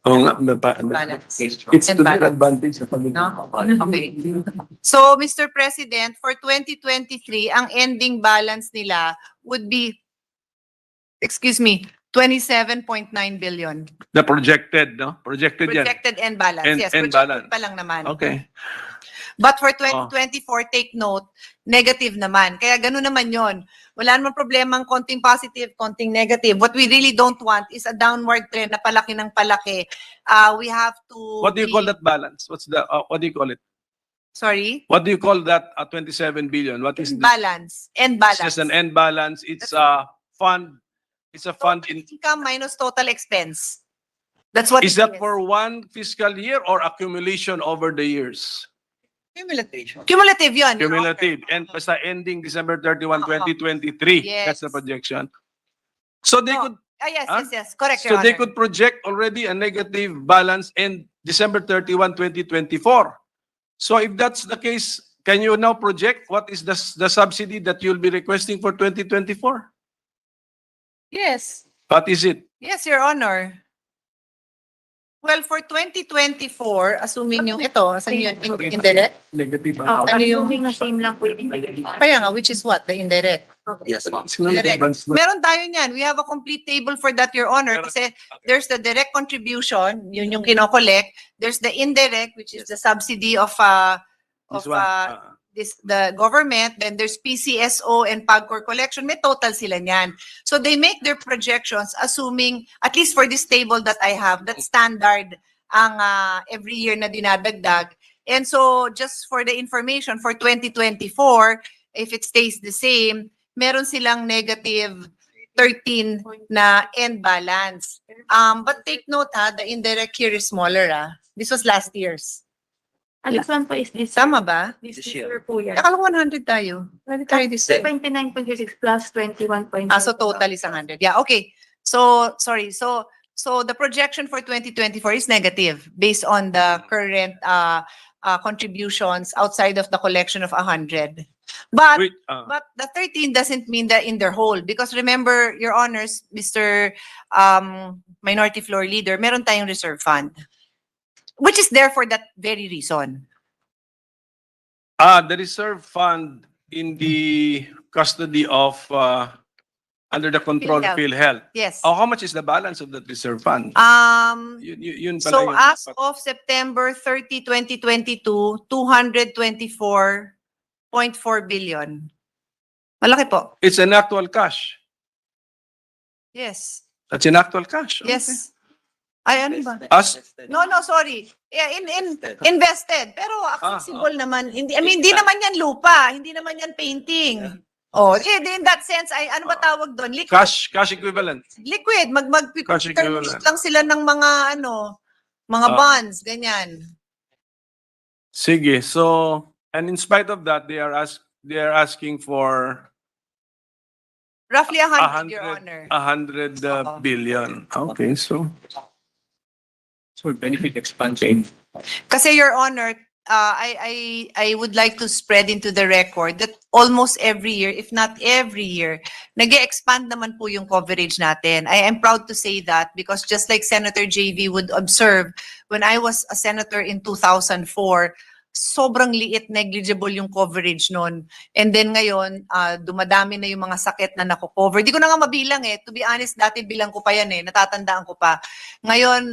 Oo nga, Balance. it's And to balance. their advantage sa pamilya. No? Okay. So, Mr. President, for 2023, ang ending balance nila would be, excuse me, 27.9 billion. The projected, no? Projected yan. Projected end balance. Yes, End projected balance. pa lang naman. Okay. But for 2024, take note, negative naman. Kaya ganun naman yon. Wala namang problema ang konting positive, konting negative. What we really don't want is a downward trend na palaki ng palaki. We have to What do you call be- that balance? What do you call it? Sorry? What do you call that 27 billion? What is End this? balance. End It's balance. just an end balance. It's a fund. It's a fund Total in, income minus total expense. That's what is it that for one fiscal year or accumulation over the years? Cumulative. Cumulative yun. Your Cumulative. Honor. And basta ending December 31, Oo. 2023. Yes. That's the projection. So they No. could, Yes, Huh? yes. Correct, so Your they Honor. could project already a negative balance in December 31, 2024. So if that's the case, can you now project what is the subsidy that you'll be requesting for 2024? Yes. What is it? Yes, Your Honor. Well, for 2024, assuming yung ito, saan yun? Indirect? Negative. Ano yung- Assuming na same lang po yung Kaya nga, which is what? The indirect. Yes, ma'am. Direct. Meron tayo niyan. We have a complete table for that, Your Honor. Kasi there's the direct contribution, yun yung kinokollect. There's the indirect, which is the subsidy of This one. the government. Then there's PCSO and PAGCOR collection. May total sila niyan. So they make their projections assuming, at least for this table that I have, that standard ang every year na dinadagdag. And so just for the information, for 2024, if it stays the same, meron silang negative 13 na end balance. But take note the indirect here is smaller This was last year's. This one po is this. Tama ba? This This year. year po yan. Akala ko 100 tayo. 100 tayo this year. 29.6 plus 21.5. So total is 100. Yeah, okay. So, sorry. So the projection for 2024 is negative based on the current contributions outside of the collection of 100. But Wait, But the 13 doesn't mean that in their whole, because remember, Your Honors, Mr. Minority Floor Leader, meron tayong reserve fund, which is there for that very reason. the reserve fund in the custody of, under the control of PhilHealth. Yes. Oh, how much is the balance of that reserve fund? Yun pala So yun. as of September 30, 2022, 224.4 billion. Malaki po. It's an actual cash. Yes. That's in actual cash. Okay. Yes. Ay, ano ba? As, No, sorry. Yeah, invested. Pero accessible naman. Hindi, I mean, hindi naman yan lupa. Hindi naman yan painting. Oh, in that sense, ano ba tawag doon? Liquid. cash equivalent. Liquid. Cash equivalent. lang sila ng mga, mga bonds, ganyan. Sige. So, and in spite of that, they are asking for Roughly 100, Your Honor. 100 Oo. billion. Okay, so benefit expansion. Kasi, Your Honor, I would like to spread into the record that almost every year, if not every year, nag-expand naman po yung coverage natin. I am proud to say that because just like Senator JV would observe, when I was a senator in 2004, sobrang liit, negligible yung coverage nun. And then ngayon, dumadami na yung mga sakit na nako-cover. Di ko na nga mabilang To be honest, dati bilang ko pa yan natatandaan ko pa. Ngayon,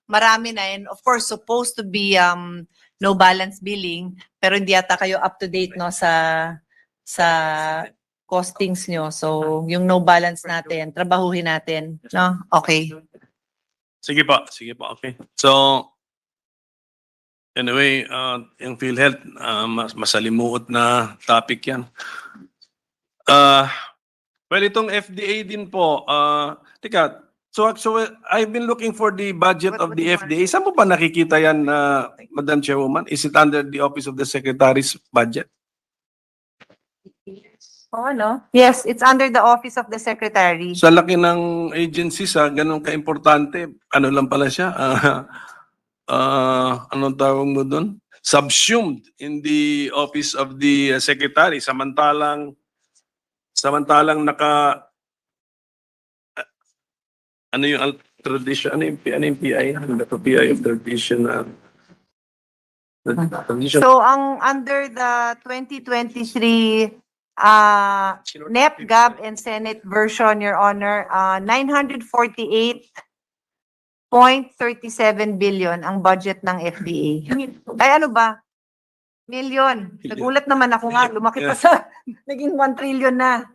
marami na, and of course, supposed to be no balance billing, pero hindi yata kayo up to date sa costings nyo. So, yung no balance natin, trabahuhin natin. No? Okay. sige po, okay. So anyway, yung PhilHealth, masalimuot na topic yan. Well, itong FDA din po, teka, so I've been looking for the budget of the FDA. Saan mo ba nakikita yan, Madam Chairwoman? Is it under the Office of the Secretary's budget? Oh, no? Yes, it's under the Office of the Secretary. Sa laki ng agencies, ganun ka-importante, ano lang pala siya, anong tawag mo doon? Subsumed in the office of the secretary. Samantalang ano yung tradition, ano yung PI? Ano ba ito? PI of tradition na tradition. So ang under the 2023 NEP, GAB, and Senate version, Your Honor, 948.37 billion ang budget ng FDA. Ay ano ba? Million. Nagulat naman ako nga, lumaki pa sa, naging 1 trillion na.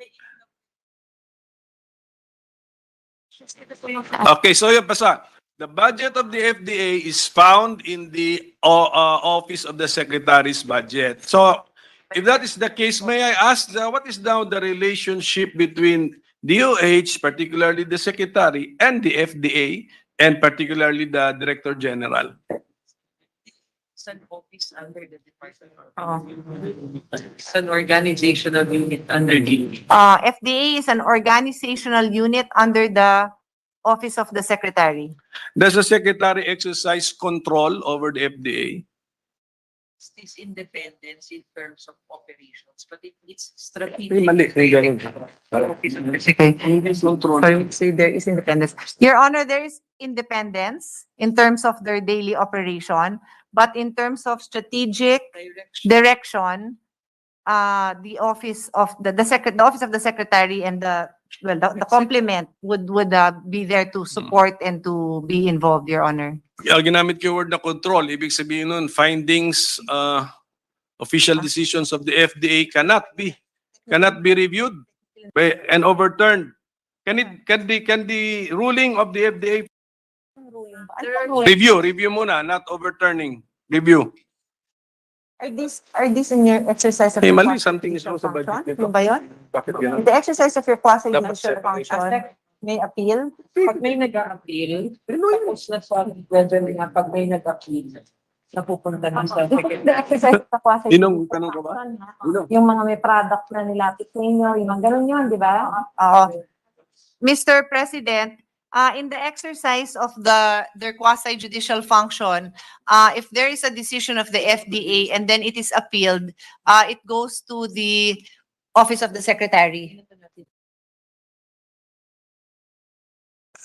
Okay, so yun basta. The budget of the FDA is found in the office of the secretary's budget. So if that is the case, may I ask what is now the relationship between DOH, particularly the secretary, and the FDA, and particularly the Director General? It's an office under the department. It's an organizational unit under the. FDA is an organizational unit under the Office of the Secretary. Does the secretary exercise control over the FDA? This independence in terms of operations, but it's Ay, mali. strategic. So I would say there is independence. Your Honor, there is independence in terms of their daily operation, but in terms of strategic direction, the office of the office of the secretary and the complement would be there to support and to be involved, Your Honor. Ginamit ko yung word na control. Ibig sabihin nun, findings, official decisions of the FDA cannot be reviewed and overturned. Can the ruling of the FDA review muna, not overturning, review. Are these in your exercise of Eh, your mali, something is quasi-judicial wrong sa budget function? nito. Yung ba yun? Bakit In ganun? the exercise of your Dapat quasi-judicial separate. function, may appeal? Pag may nag-a-appeal, tapos na sa whether nga pag may nag-appeal, napupunta na sa The exercise of the quasi-judicial Ninong, tanong ka ba? function, ha? Ninong. Yung mga may product na nilapit sa inyo, yung mga ganun yun, di ba? Oo. Mr. President, in the exercise of their quasi-judicial function, if there is a decision of the FDA and then it is appealed, it goes to the Office of the Secretary.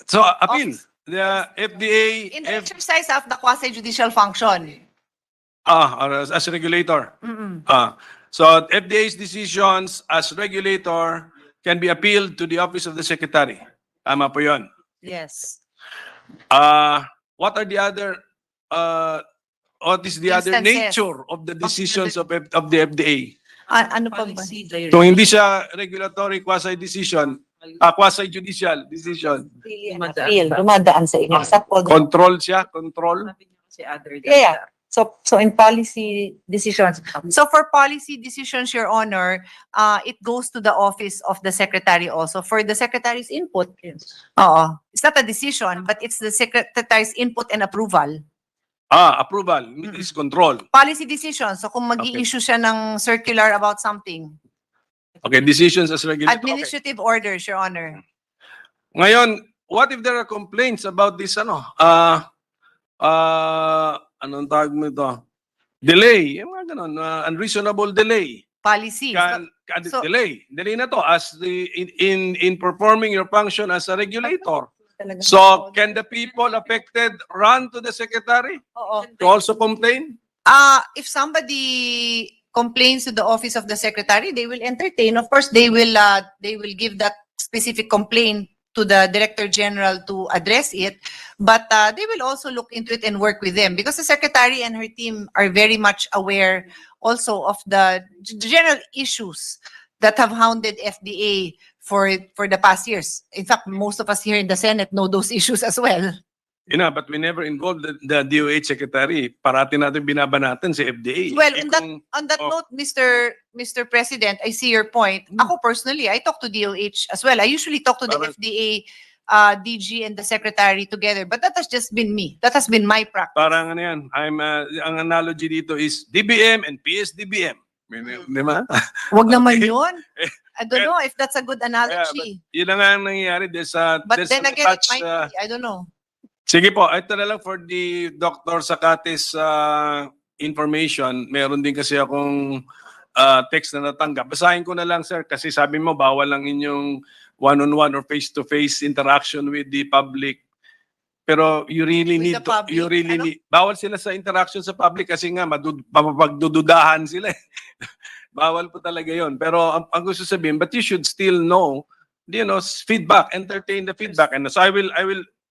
So, appeal. The FDA, In the exercise of the quasi-judicial function. as a regulator. Mm-mm. So FDA's decisions as regulator can be appealed to the Office of the Secretary. Tama po yun. Yes. What are the other, what is the other Instances nature of the decisions of the FDA? Ano pa ba? policy direction. Kung hindi siya regulatory quasi-decision, quasi-judicial decision, Dumadaan sa inyo. control siya, control. Sabi niyo kasi other than Yeah, yeah. that. So in policy decisions. So for policy decisions, Your Honor, it goes to the Office of the Secretary also for the Secretary's input. Oo. It's not a decision, but it's the Secretary's input and approval. Approval is control. Policy decisions. So kung mag-i-issue siya ng circular about something. Okay, decisions as regulator. Okay. Administrative orders, Your Honor. Ngayon, what if there are complaints about this anong tawag mo ito? Delay, yung mga ganun, unreasonable delay. Policy. So- Delay na to as in performing your function as a regulator. So, can the people affected run to the secretary Oo. to also complain? If somebody complains to the Office of the Secretary, they will entertain. Of course, they will give that specific complaint to the Director General to address it, but they will also look into it and work with them because the Secretary and her team are very much aware also of the general issues that have hounded FDA for the past years. In fact, most of us here in the Senate know those issues as well. But we never involved the DOH secretary. Parati natin binabanatan si FDA. Well, Eh, in that kung- on that Oh. note, Mr. President, I see your point. Ako personally, I talk to DOH as well. I usually talk to the Parang- FDA, DG and the Secretary together, but that has just been me. That has been my practice. Parang ano yan, ang analogy dito is DBM and PSDBM. Di ba? Wag naman Okay. yun. I don't know if that's a good analogy. Yun na nga ang nangyayari. But then an again, it attached, might be. I don't know. Sige po, ito na lang for the Dr. Sakate's information. Meron din kasi akong text na natanggap. Basahin ko na lang, sir, kasi sabi mo bawal lang inyong one-on-one or face-to-face interaction with the public. Pero you really With need the public, you really ano? need, bawal sila sa interaction sa public kasi nga mapapagdududahan sila. Bawal po talaga yon. Pero ang gusto sabihin, but you should still know, feedback, entertain the feedback. And so I will,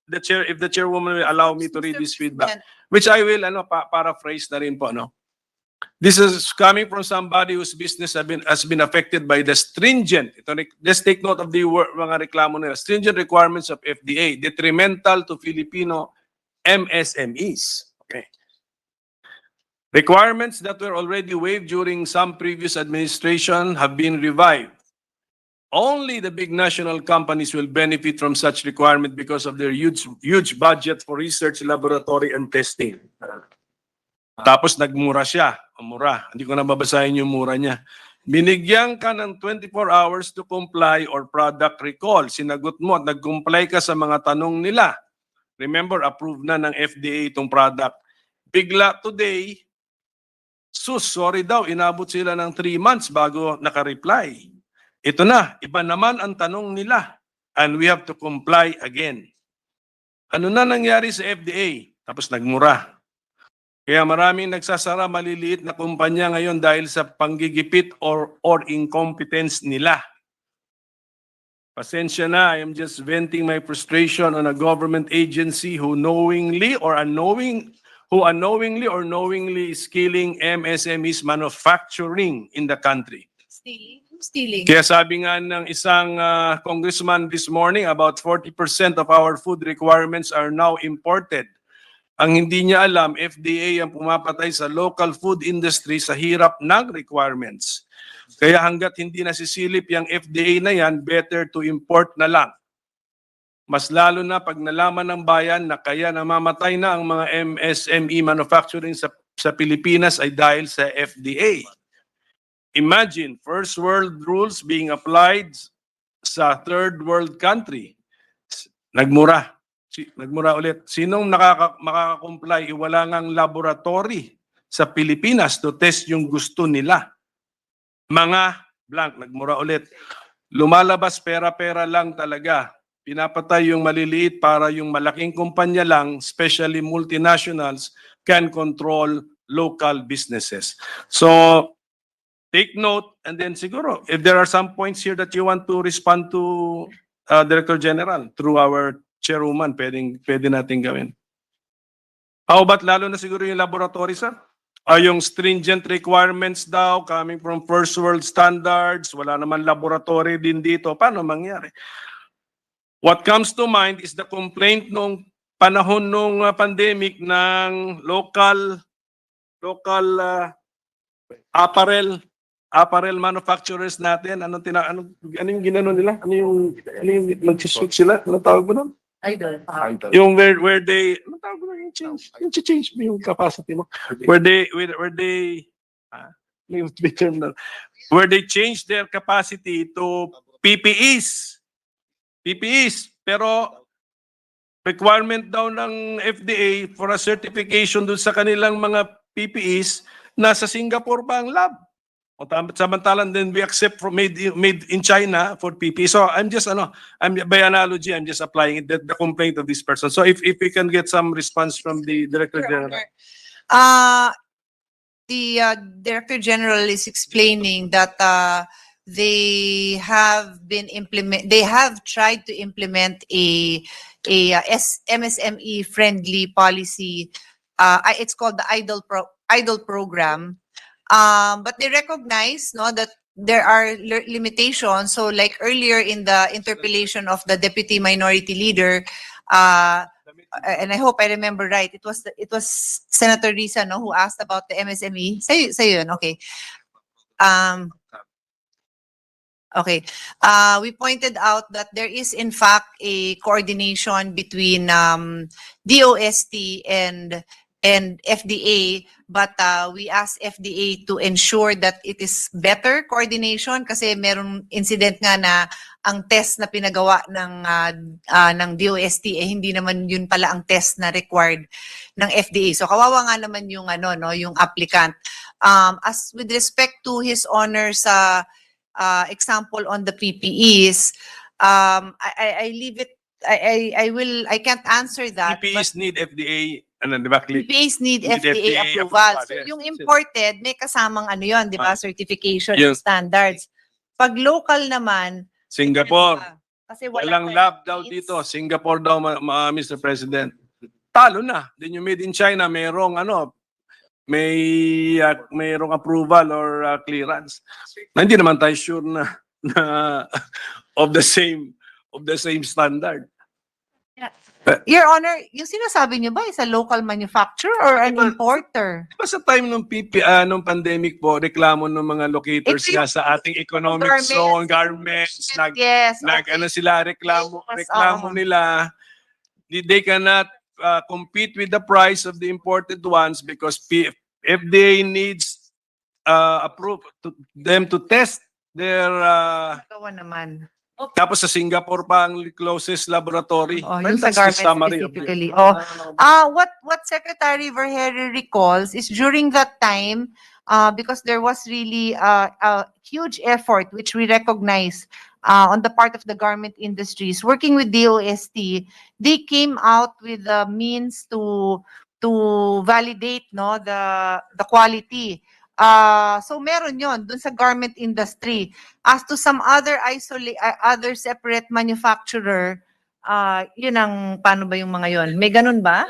the chair, if the chairwoman will allow me to read this feedback, which I will, paraphrase na rin po, no? This is coming from somebody whose business has been affected by the stringent, let's take note of the mga reklamo nila, stringent requirements of FDA, detrimental to Filipino MSMEs. Okay. Requirements that were already waived during some previous administration have been revived. Only the big national companies will benefit from such requirement because of their huge budget for research, laboratory, and testing. Tapos nagmura siya. Mura. Hindi ko na babasahin yung mura niya. Binigyan ka ng 24 hours to comply or product recall. Sinagot mo at nag-comply ka sa mga tanong nila. Remember, approved na ng FDA itong product. Bigla today, sorry daw, inabot sila ng 3 months bago naka-reply. Ito na, iba naman ang tanong nila. And we have to comply again. Ano na nangyari sa FDA? Tapos nagmura. Kaya maraming nagsasara maliliit na kumpanya ngayon dahil sa panggigipit or incompetence nila. Pasensya na, I am just venting my frustration on a government agency who unknowingly or knowingly is killing MSMEs manufacturing in the country. Stealing. Kaya sabi nga ng isang congressman this morning, about 40% of our food requirements are now imported. Ang hindi niya alam, FDA ang pumapatay sa local food industry sa hirap ng requirements. Kaya hanggat hindi nasisilip yung FDA na yan, better to import na lang. Mas lalo na pag nalaman ng bayan na kaya namamatay na ang mga MSME manufacturing sa Pilipinas ay dahil sa FDA. Imagine, first world rules being applied sa third world country. Nagmura ulit. Sinong makaka-comply? Wala ngang laboratory sa Pilipinas to test yung gusto nila. Mga blank, nagmura ulit. Lumalabas pera-pera lang talaga. Pinapatay yung maliliit para yung malaking kumpanya lang, especially multinationals, can control local businesses. So, take note, and then siguro, if there are some points here that you want to respond to Director General through our chairwoman, pwede natin gawin. How about lalo na siguro yung laboratory, sir? Yung stringent requirements daw coming from first world standards, wala naman laboratory din dito. Paano mangyari? What comes to mind is the complaint nung panahon nung pandemic ng local apparel manufacturers natin. Ano yung ginano nila? Ano yung nag-switch sila? Ano tawag mo nun? Idol. Yung where they, ano tawag mo yung change mo yung capacity mo? Where they change their capacity to PPEs. Pero requirement daw ng FDA for a certification dun sa kanilang mga PPEs, nasa Singapore pa ang lab. Samantalang then we accept from made in China for PP. So I'm by analogy, I'm just applying the complaint of this person. So if we can get some response from the Director General. The Director General is explaining that they have tried to implement a MSME friendly policy. It's called the IDLE program. But they recognize that there are limitations. So like earlier in the interpellation of the Deputy Minority Leader, and I hope I remember right, it was Senator Risa who asked about the MSME. Sa'yo yun, okay. Okay. We pointed out that there is in fact a coordination between DOST and and FDA, but we ask FDA to ensure that it is better coordination kasi merong incident nga na ang test na pinagawa ng DOST hindi naman yun pala ang test na required ng FDA. So kawawa nga naman yung yung applicant. As with respect to His Honor sa example on the PPEs, I leave it. I can't answer that. but PPEs need FDA, ano, di ba? PPAs need Need FDA FDA approval. approval, So yes. yung imported, may kasamang ano yun, di ba? Certification Yung- standards. Pag local naman, Singapore. depende pa. Kasi Walang permit lab daw needs. dito. Singapore daw, Mr. President. Talo na. Then yung made in China, mayroong mayroong approval or clearance. Na hindi naman tayo sure na of the same standard. Your Honor, yung sinasabi niyo ba is a local manufacturer or an Diba- importer? Diba sa time nung nung pandemic po, reklamo ng mga locators Ito nga yung- sa ating economic Garments. zone, garments, Yes. okay. sila reklamo Yes, nila, they cannot compete with the price of the imported ones because FDA needs them to test their Gawa naman. tapos sa Singapore pa ang closest laboratory. Oh, Well, yung sa that's the garments summary of it. specifically. What Secretary Vergeire recalls is during that time, because there was really a huge effort which we recognize on the part of the garment industries working with DOST, they came out with the means to validate the quality. So meron yon dun sa garment industry. As to some other other separate manufacturer, yun ang paano ba yung mga yon? May ganun ba?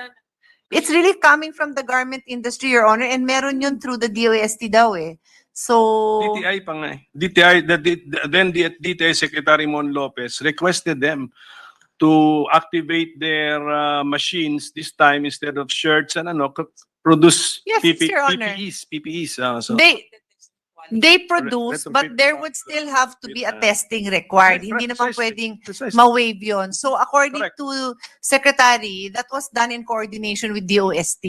It's really coming from the garment industry, Your Honor, and meron yun through the DOST daw eh. So, DTI pa nga eh. DTI Secretary Mon Lopez requested them to activate their machines this time instead of shirts and produce Yes, Your Honor. PPEs. they produce, but there would still have to be a testing required. Hindi naman pwedeng ma-waive yun. So according Correct. to Secretary, that was done in coordination with DOST.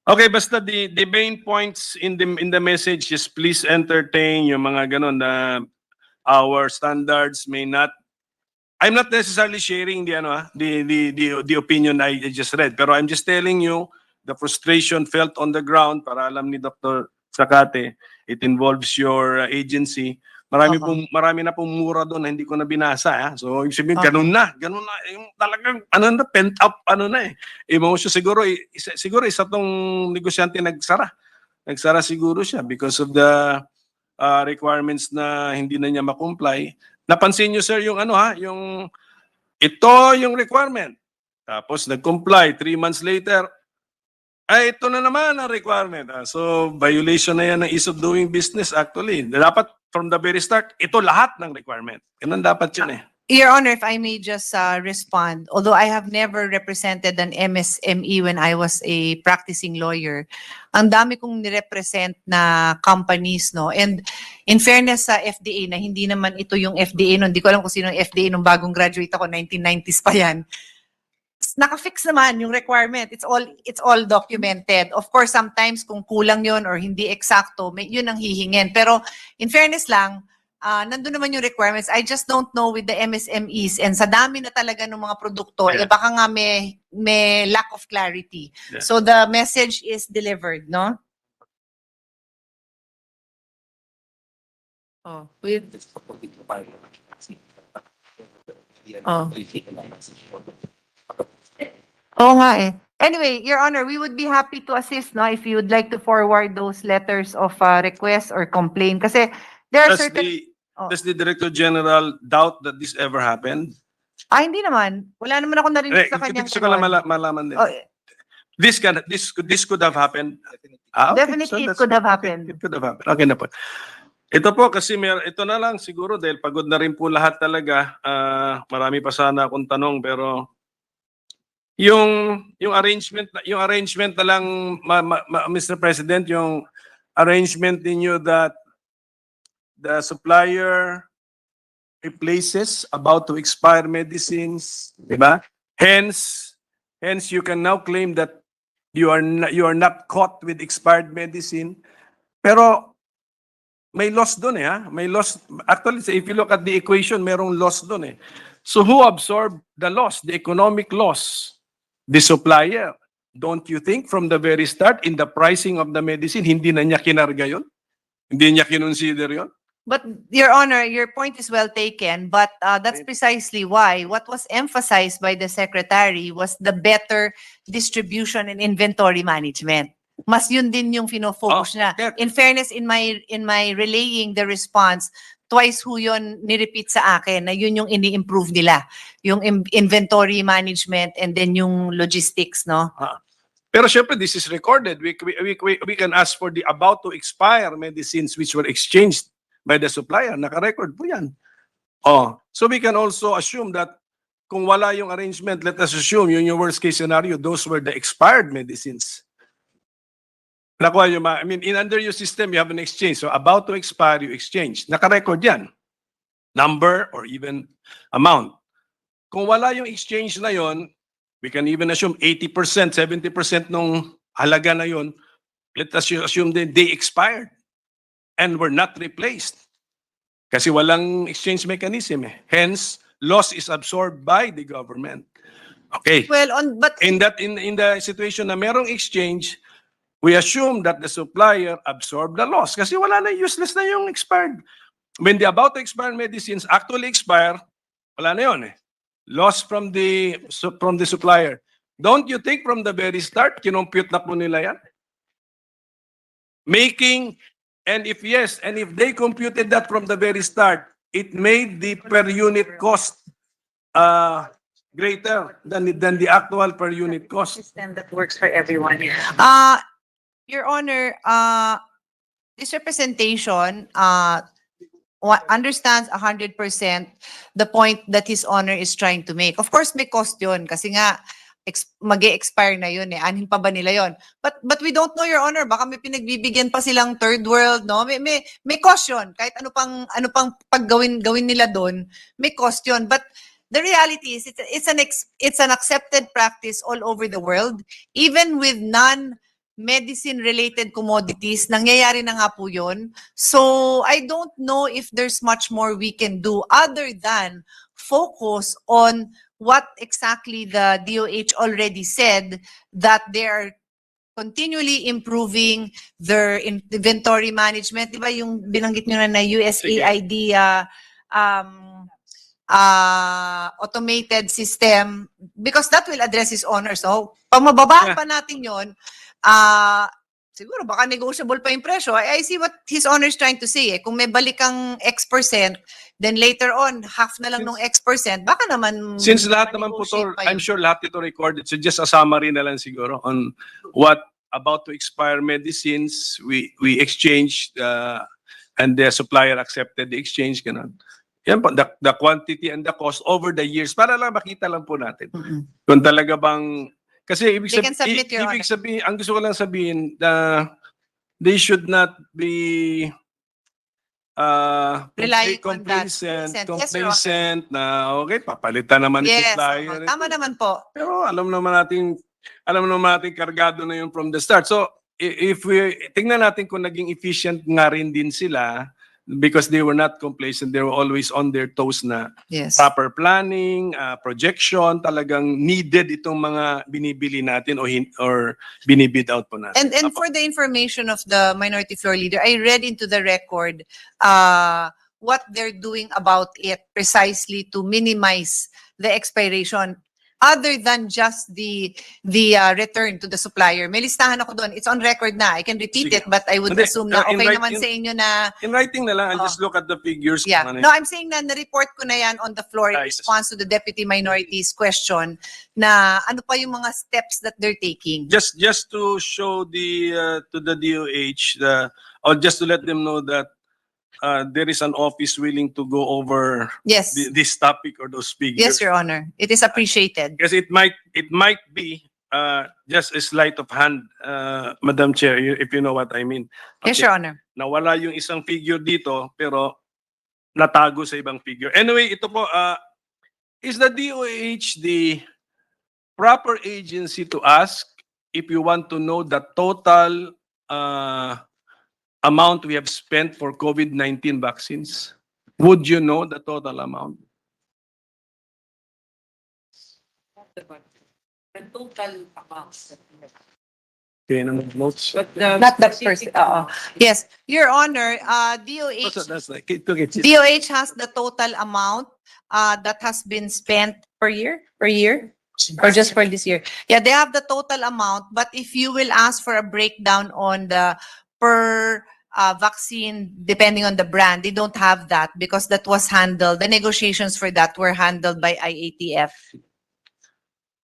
Okay, basta the main points in the message is please entertain yung mga ganon na our standards may not. I'm not necessarily sharing the opinion I just read, pero I'm just telling you the frustration felt on the ground para alam ni Dr. Sakate, it involves your agency. Marami na pong mura doon na hindi ko na binasa. So, ibig sabihin, ganun na. Yung talagang, pent up, emotion. Siguro isa tong negosyante nagsara. Nagsara siguro siya because of the requirements na hindi na niya makomply. Napansin niyo, sir, yung ito yung requirement. Tapos, nag-comply. 3 months later, ay, ito na naman ang requirement. So, violation na yan ng ease of doing business actually. Dapat from the very start, ito lahat ng requirement. Ganun dapat yun eh. Your Honor, if I may just respond, although I have never represented an MSME when I was a practicing lawyer, ang dami kong nirepresent na companies, no? And in fairness sa FDA, na hindi naman ito yung FDA nun, hindi ko alam kung sino yung FDA nung bagong graduate ako, 1990s pa yan. Naka-fix naman yung requirement. It's all documented. Of course, sometimes kung kulang yon or hindi eksakto, yun ang hihingin. Pero in fairness lang, nandun naman yung requirements. I just don't know with the MSMEs and sa dami na talaga ng mga produkto, Yeah. baka nga may lack of clarity. Yeah. So the message is delivered, no? Oh, with Oo nga eh. Anyway, Your Honor, we would be happy to assist, no, if you would like to forward those letters of request or complaint. Kasi there are certain... Does the Director General doubt that this ever happened? hindi naman. Wala naman ako narinig sa kanyang Gusto ko lang ganon. malaman din. Oh, This could have happened. Okay. Definitely, it could have happened. It could have happened. Okay na po. Ito po kasi ito na lang siguro dahil pagod na rin po lahat talaga. Marami pa sana akong tanong pero yung arrangement na lang Mr. President, yung arrangement ninyo that the supplier replaces about to expire medicines, di ba? Hence you can now claim that You are not caught with expired medicine. Pero may loss doon eh, ha? May loss. Actually, if you look at the equation, merong loss doon eh. So who absorbed the loss, the economic loss? The supplier. Don't you think from the very start, in the pricing of the medicine, hindi na niya kinarga yun? Hindi niya kinonsider yun? But Your Honor, your point is well taken, but that's precisely why what was emphasized by the Secretary was the better distribution and inventory management. Mas yun din yung fino-focus niya. yeah. In fairness, in my relaying the response, twice ho yun ni-repeat sa akin na yun yung ini-improve nila. Yung inventory management and then yung logistics, no? Pero syempre, this is recorded. We can ask for the about to expire medicines which were exchanged by the supplier. Naka-record po yan. Oh, so we can also assume that kung wala yung arrangement, let us assume yun yung worst case scenario, those were the expired medicines. Nakuha yung I mean, under your system, you have an exchange. So about to expire, you exchange. Naka-record yan. Number or even amount. Kung wala yung exchange na yon, we can even assume 80%, 70% nung halaga na yon, let us assume that they expired and were not replaced. Kasi walang exchange mechanism eh. Hence, loss is absorbed by the government. Okay. Well, but In the situation na merong exchange, we assume that the supplier absorbed the loss kasi wala na, useless na yung expired. When the about to expire medicines actually expire, wala na yun eh. Loss from the supplier. Don't you think from the very start, kinompute na po nila yan? And if they computed that from the very start, it made the per unit cost greater than the actual per unit cost. System that works for everyone. Your Honor, this representation understands 100% the point that His Honor is trying to make. Of course, may cost yun kasi nga mag-e-expire na yun eh. Anin pa ba nila yun? But we don't know, Your Honor. Baka may pinagbibigyan pa silang third world, no? May cost yun. Kahit ano pang paggawin nila doon, may cost yun. But the reality is it's an accepted practice all over the world. Even with non-medicine-related commodities, nangyayari na nga po yun. So I don't know if there's much more we can do other than focus on what exactly the DOH already said, that they are continually improving their inventory management. Di ba yung binanggit nyo na USAID automated system? Because that will address His Honor. So, pag mababaan pa natin yun, siguro baka negotiable pa yung presyo. I see what His Honor is trying to say. Kung may balik kang X%, then later on, half na lang ng X%, baka naman... Since lahat naman po to, ma-negotiate pa I'm yun. sure lahat ito recorded. So just a summary na lang siguro on what about to expire medicines we exchanged and the supplier accepted the exchange. Ganun. Yan po, the quantity and the cost over the years para lang makita lang po natin. Mhm. Kung talaga bang... Kasi They can submit, Your ibig sabihin, ang gusto ko lang sabihin, they should not be Relying on that. complacent na okay, papalitan naman yung Yes, supplier. tama naman po. Pero alam naman natin kargado na yun from the start. So if we tingnan natin kung naging efficient nga rin din sila because they were not complacent, they were always on their toes na Yes. proper planning, projection, talagang needed itong mga binibili natin or binibid out po natin. And for the information of the minority floor leader, I read into the record what they're doing about it precisely to minimize the expiration other than just the return to the supplier. May listahan ako doon. It's on record na. I can repeat Sige. it, but I would Hindi, assume na in okay writing- naman sa inyo na In writing na lang, I'll just look at the figures. yeah. kung ano No, I'm saying na na-report ko na yan on the floor in Yes. response to the deputy minority's question na ano pa yung mga steps that they're taking. Just to show to the DOH or just to let them know that there is an office willing to go over Yes. this topic or those figures. Yes, Your Honor. It is appreciated. Because it might be just a sleight of hand, Madam Chair, if you know what I mean. Yes, Okay. Your Honor. Nawala yung isang figure dito pero natago sa ibang figure. Anyway, ito po, is the DOH the proper agency to ask if you want to know the total amount we have spent for COVID-19 vaccines? Would you know the total amount? The total amounts. Okay, notes. But the. Not the first, Yes, Your Honor, That's like, okay, DOH has the total amount that has been spent per year, or just for this year? Yeah, they have the total amount, but if you will ask for a breakdown on the per vaccine, depending on the brand, they don't have that because that was handled, the negotiations for that were handled by IATF.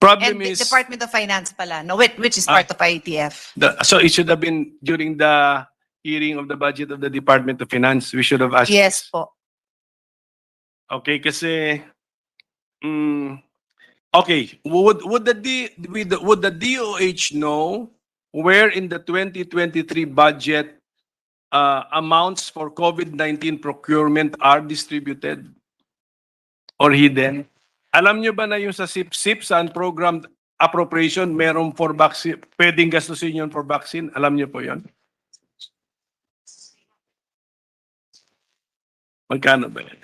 problem And the is, Department of Finance pala, no, which is Ah. part of IATF. so it should have been during the hearing of the budget of the Department of Finance. We should have asked. Yes this. po. Okay, kasi okay, would the DOH know where in the 2023 budget amounts for COVID-19 procurement are distributed or hidden? Alam nyo ba na yung sa SIP sa program appropriation, meron for vaccine, pwedeng gastusin yun for vaccine? Alam nyo po yun? Magkano ba yun?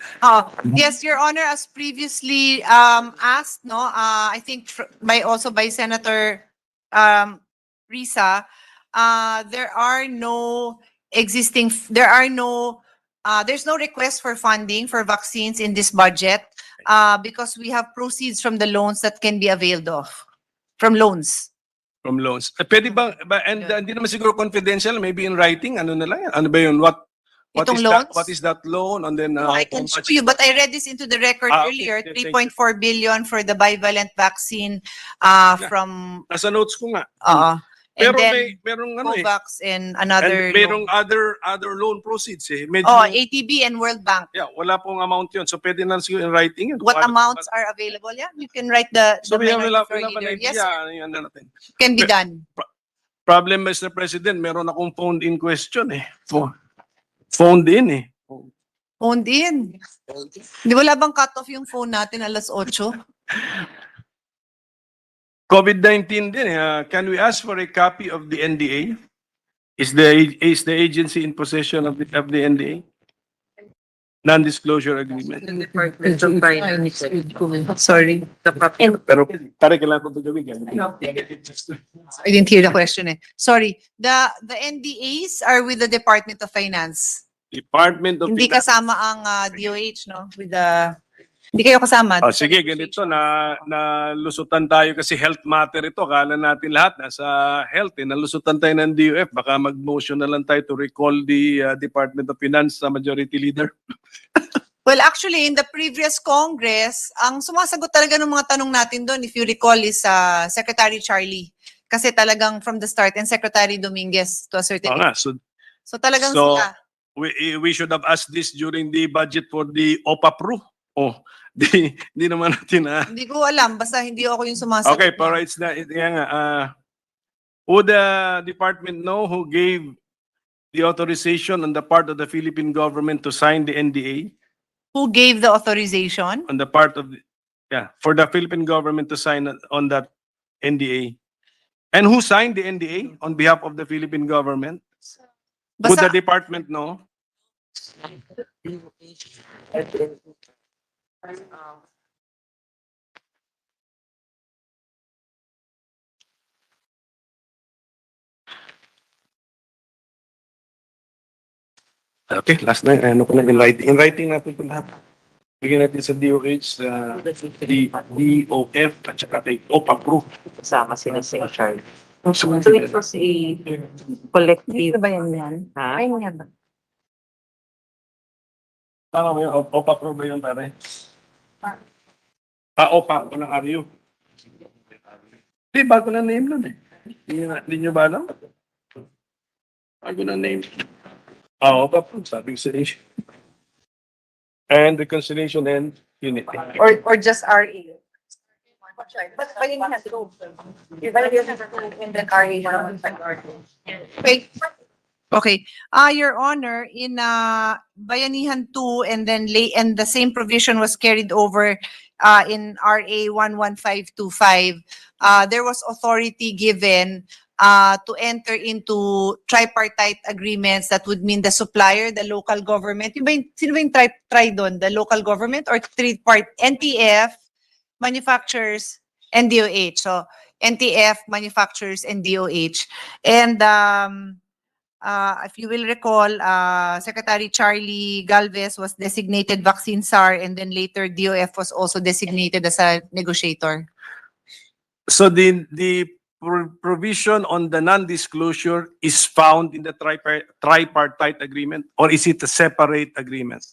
Yes, Your Honor, as previously asked, no, I think by Senator Risa, there's no request for funding for vaccines in this budget because we have proceeds from the loans that can be availed of, from loans. From loans. Pwede ba, and hindi naman siguro confidential, maybe in writing, ano na lang yan? Ano ba yun? What Itong is that? loans? What is that loan? And then No, I how can show much- you, but I read this into the record Ah, okay. earlier, Thank you. 3.4 billion for the bivalent vaccine from, Nasa notes ko nga. and Pero then merong ano eh. COVAX and And another merong loan. other loan proceeds eh. Medyo, ATB and World Bank. yeah, wala pong amount yun. So pwede na siguro in writing yun. What Kung ano- amounts are available? Yeah, you can write the So we have minority wala floor pa leader. Yes, idea. Ano yan na natin. can be done. Problem, Mr. President, meron akong phoned in question eh. Phoned in eh. Phoned in. Di wala bang cut off yung phone natin alas 8? COVID-19 din eh. Can we ask for a copy of the NDA? Is the agency in possession of the NDA? Non-disclosure agreement. Department of Finance. Sorry. Pero pare kailangan ko ito gawin. I didn't hear the question eh. Sorry. The NDAs are with the Department of Finance. Department of Hindi Finance. kasama ang DOH, no? Hindi kayo kasama. Oh, sige, ganito na lusutan tayo kasi health matter ito. Akala natin lahat nasa health eh. Nalusutan tayo ng DOF. Baka mag-motion na lang tayo to recall the Department of Finance sa majority leader. Well, actually, in the previous Congress, ang sumasagot talaga ng mga tanong natin doon, if you recall, is Secretary Charlie. Kasi talagang from the start, and Secretary Dominguez to a certain Oo nga, so So talagang So, sila. we should have asked this during the budget for the OPA-PRO. Oh, di naman natin Hindi ko alam, basta hindi ako yung sumasagot. Okay, niya. pero it's na yan nga. Would the department know who gave the authorization on the part of the Philippine government to sign the NDA? Who gave the authorization? On the part of for the Philippine government to sign on that NDA? And who signed the NDA on behalf of the Philippine government? Would the Basta, department know? Okay, last night, ano ko lang, in writing natin ito lahat. Bigyan natin sa DOH, DOF, at saka kay OPA-PRO. Kasama sila sa HR. So it was a Collective. ba yan? Ha? Ay, nga ba? Tama mo yun, OPA-PRO ba yun, pare? OPA, ko ng RU. Hindi, bago na name nun eh. Hindi nyo ba alam? Bago na name. OPA-PRO, sabi ko sa nation. And reconciliation and unity. Or just RA? But Bayanihan 2. Bayanihan 2 and then RA naman sa RA. okay. Your Honor, in Bayanihan 2 and then and the same provision was carried over in RA 11525, there was authority given to enter into tripartite agreements that would mean the supplier, the local government. Sino ba yung tri doon? The local government or NTF, manufacturers, and DOH. So NTF, manufacturers, and DOH. And if you will recall, Secretary Charlie Galvez was designated vaccine czar, and then later DOF was also designated as a negotiator. So the provision on the non-disclosure is found in the tripartite agreement, or is it a separate agreement?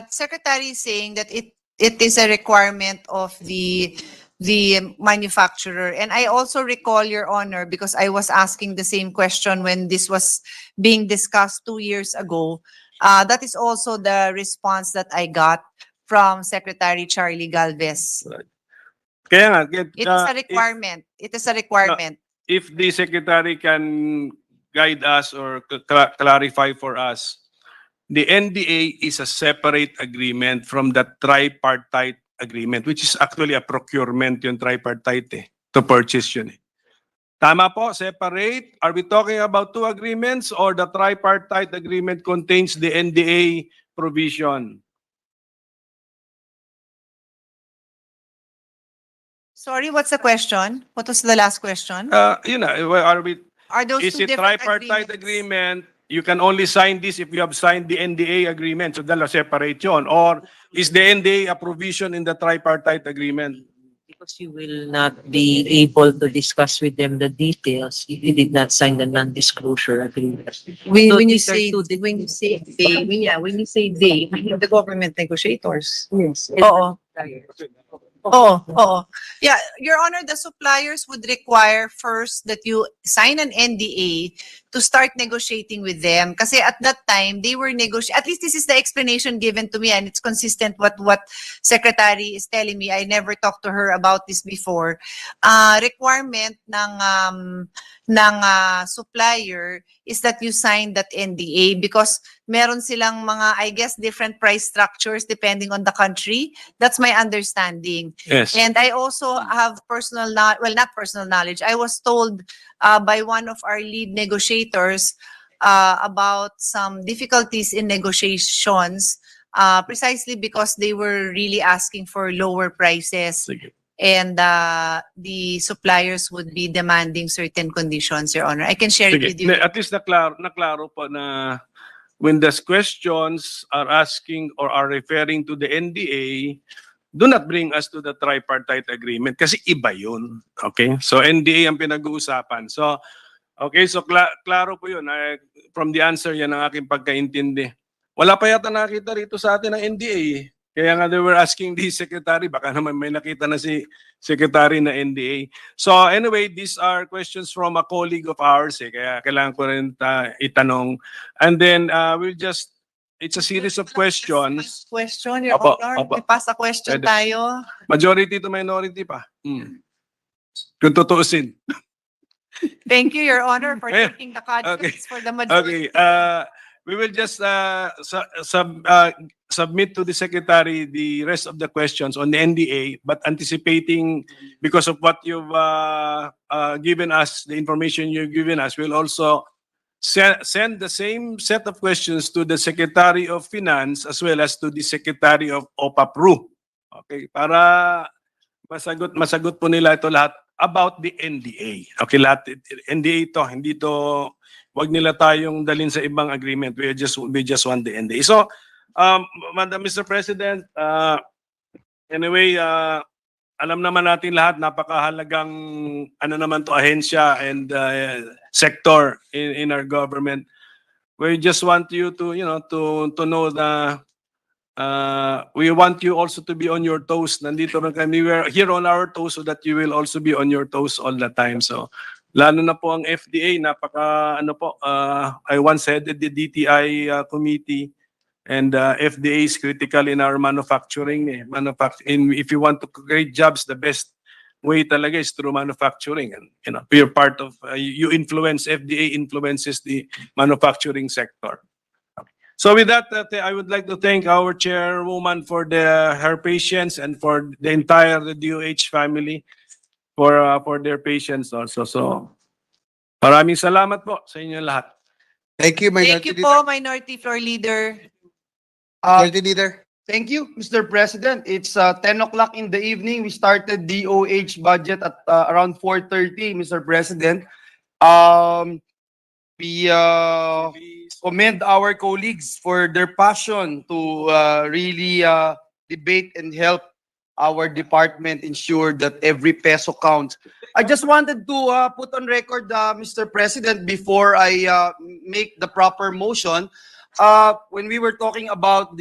Secretary is saying that it is a requirement of the manufacturer. And I also recall, Your Honor, because I was asking the same question when this was being discussed 2 years ago. That is also the response that I got from Secretary Charlie Galvez. Kaya nga, It is a requirement. It is a requirement. if the secretary can guide us or clarify for us, the NDA is a separate agreement from the tripartite agreement, which is actually a procurement yung tripartite to purchase yun eh. Tama po, separate. Are we talking about two agreements or the tripartite agreement contains the NDA provision? Sorry, what's the question? What was the last question? Are we? Are those Is two it different tripartite agreements? agreement? You can only sign this if you have signed the NDA agreement. So dalawa separate yun. Or is the NDA a provision in the tripartite agreement? Because you will not be able to discuss with them the details if you did not sign the non-disclosure agreement. When So you these are say two when you say they, when you say they, I mean the government negotiators. Yes. Oo. Oo. Yeah, Your Honor, the suppliers would require first that you sign an NDA to start negotiating with them. Kasi at that time, they were at least this is the explanation given to me, and it's consistent what Secretary is telling me. I never talked to her about this before. Requirement ng supplier is that you sign that NDA because meron silang mga, I guess, different price structures depending on the country. That's my understanding. Yes. And I also have not personal knowledge. I was told by one of our lead negotiators about some difficulties in negotiations precisely because they were really asking for lower prices. Sige. And the suppliers would be demanding certain conditions, Your Honor. I can share it Sige. with you. At least naklaro po na when the questions are asking or are referring to the NDA, do not bring us to the tripartite agreement kasi iba yun. Okay? So NDA ang pinag-uusapan. So, okay, so klaro po yun. From the answer, yan ang aking pagkaintindi. Wala pa yata nakita rito sa atin ng NDA. Kaya nga they were asking the secretary, baka naman may nakita na si secretary na NDA. So anyway, these are questions from a colleague of ours. Kaya kailangan ko rin itanong. And then it's a series of questions. Question, Your Opo, Honor. opo. May pasa question Pwede. tayo. Majority to minority pa. Kung tutuusin. Thank you, Your Honor, for Eh, taking the contents okay. for the majority. Okay, we will just submit to the secretary the rest of the questions on the NDA, but anticipating because of what you've given us, the information you've given us, we'll also send the same set of questions to the Secretary of Finance as well as to the Secretary of OPAPRU. Okay, para masagot po nila ito lahat about the NDA. Okay, lahat NDA ito, hindi to, wag nila tayong dalhin sa ibang agreement. We just want the NDA. So, Madam Mr. President, anyway, alam naman natin lahat, napakahalagang ano naman to ahensya and sector in our government. We just want you to, to know the we want you also to be on your toes. Nandito rin kami. We are here on our toes so that you will also be on your toes all the time. So, lalo na po ang FDA, I once headed the DTI committee, and FDA is critical in our manufacturing. If you want to create jobs, the best way talaga is through manufacturing. And, you're part of, FDA influences the manufacturing sector. So with that, I would like to thank our chairwoman for her patience and for the entire DOH family for their patience also. So maraming salamat po sa inyo lahat. Thank you, Thank Minority you Leader. po, Minority Floor Leader. Minority Leader. Thank you, Mr. President. It's 10 o'clock in the evening. We started DOH budget at around 4:30, Mr. President. We commend our colleagues for their passion to really debate and help our department ensure that every peso counts. I just wanted to put on record, Mr. President, before I make the proper motion, when we were talking about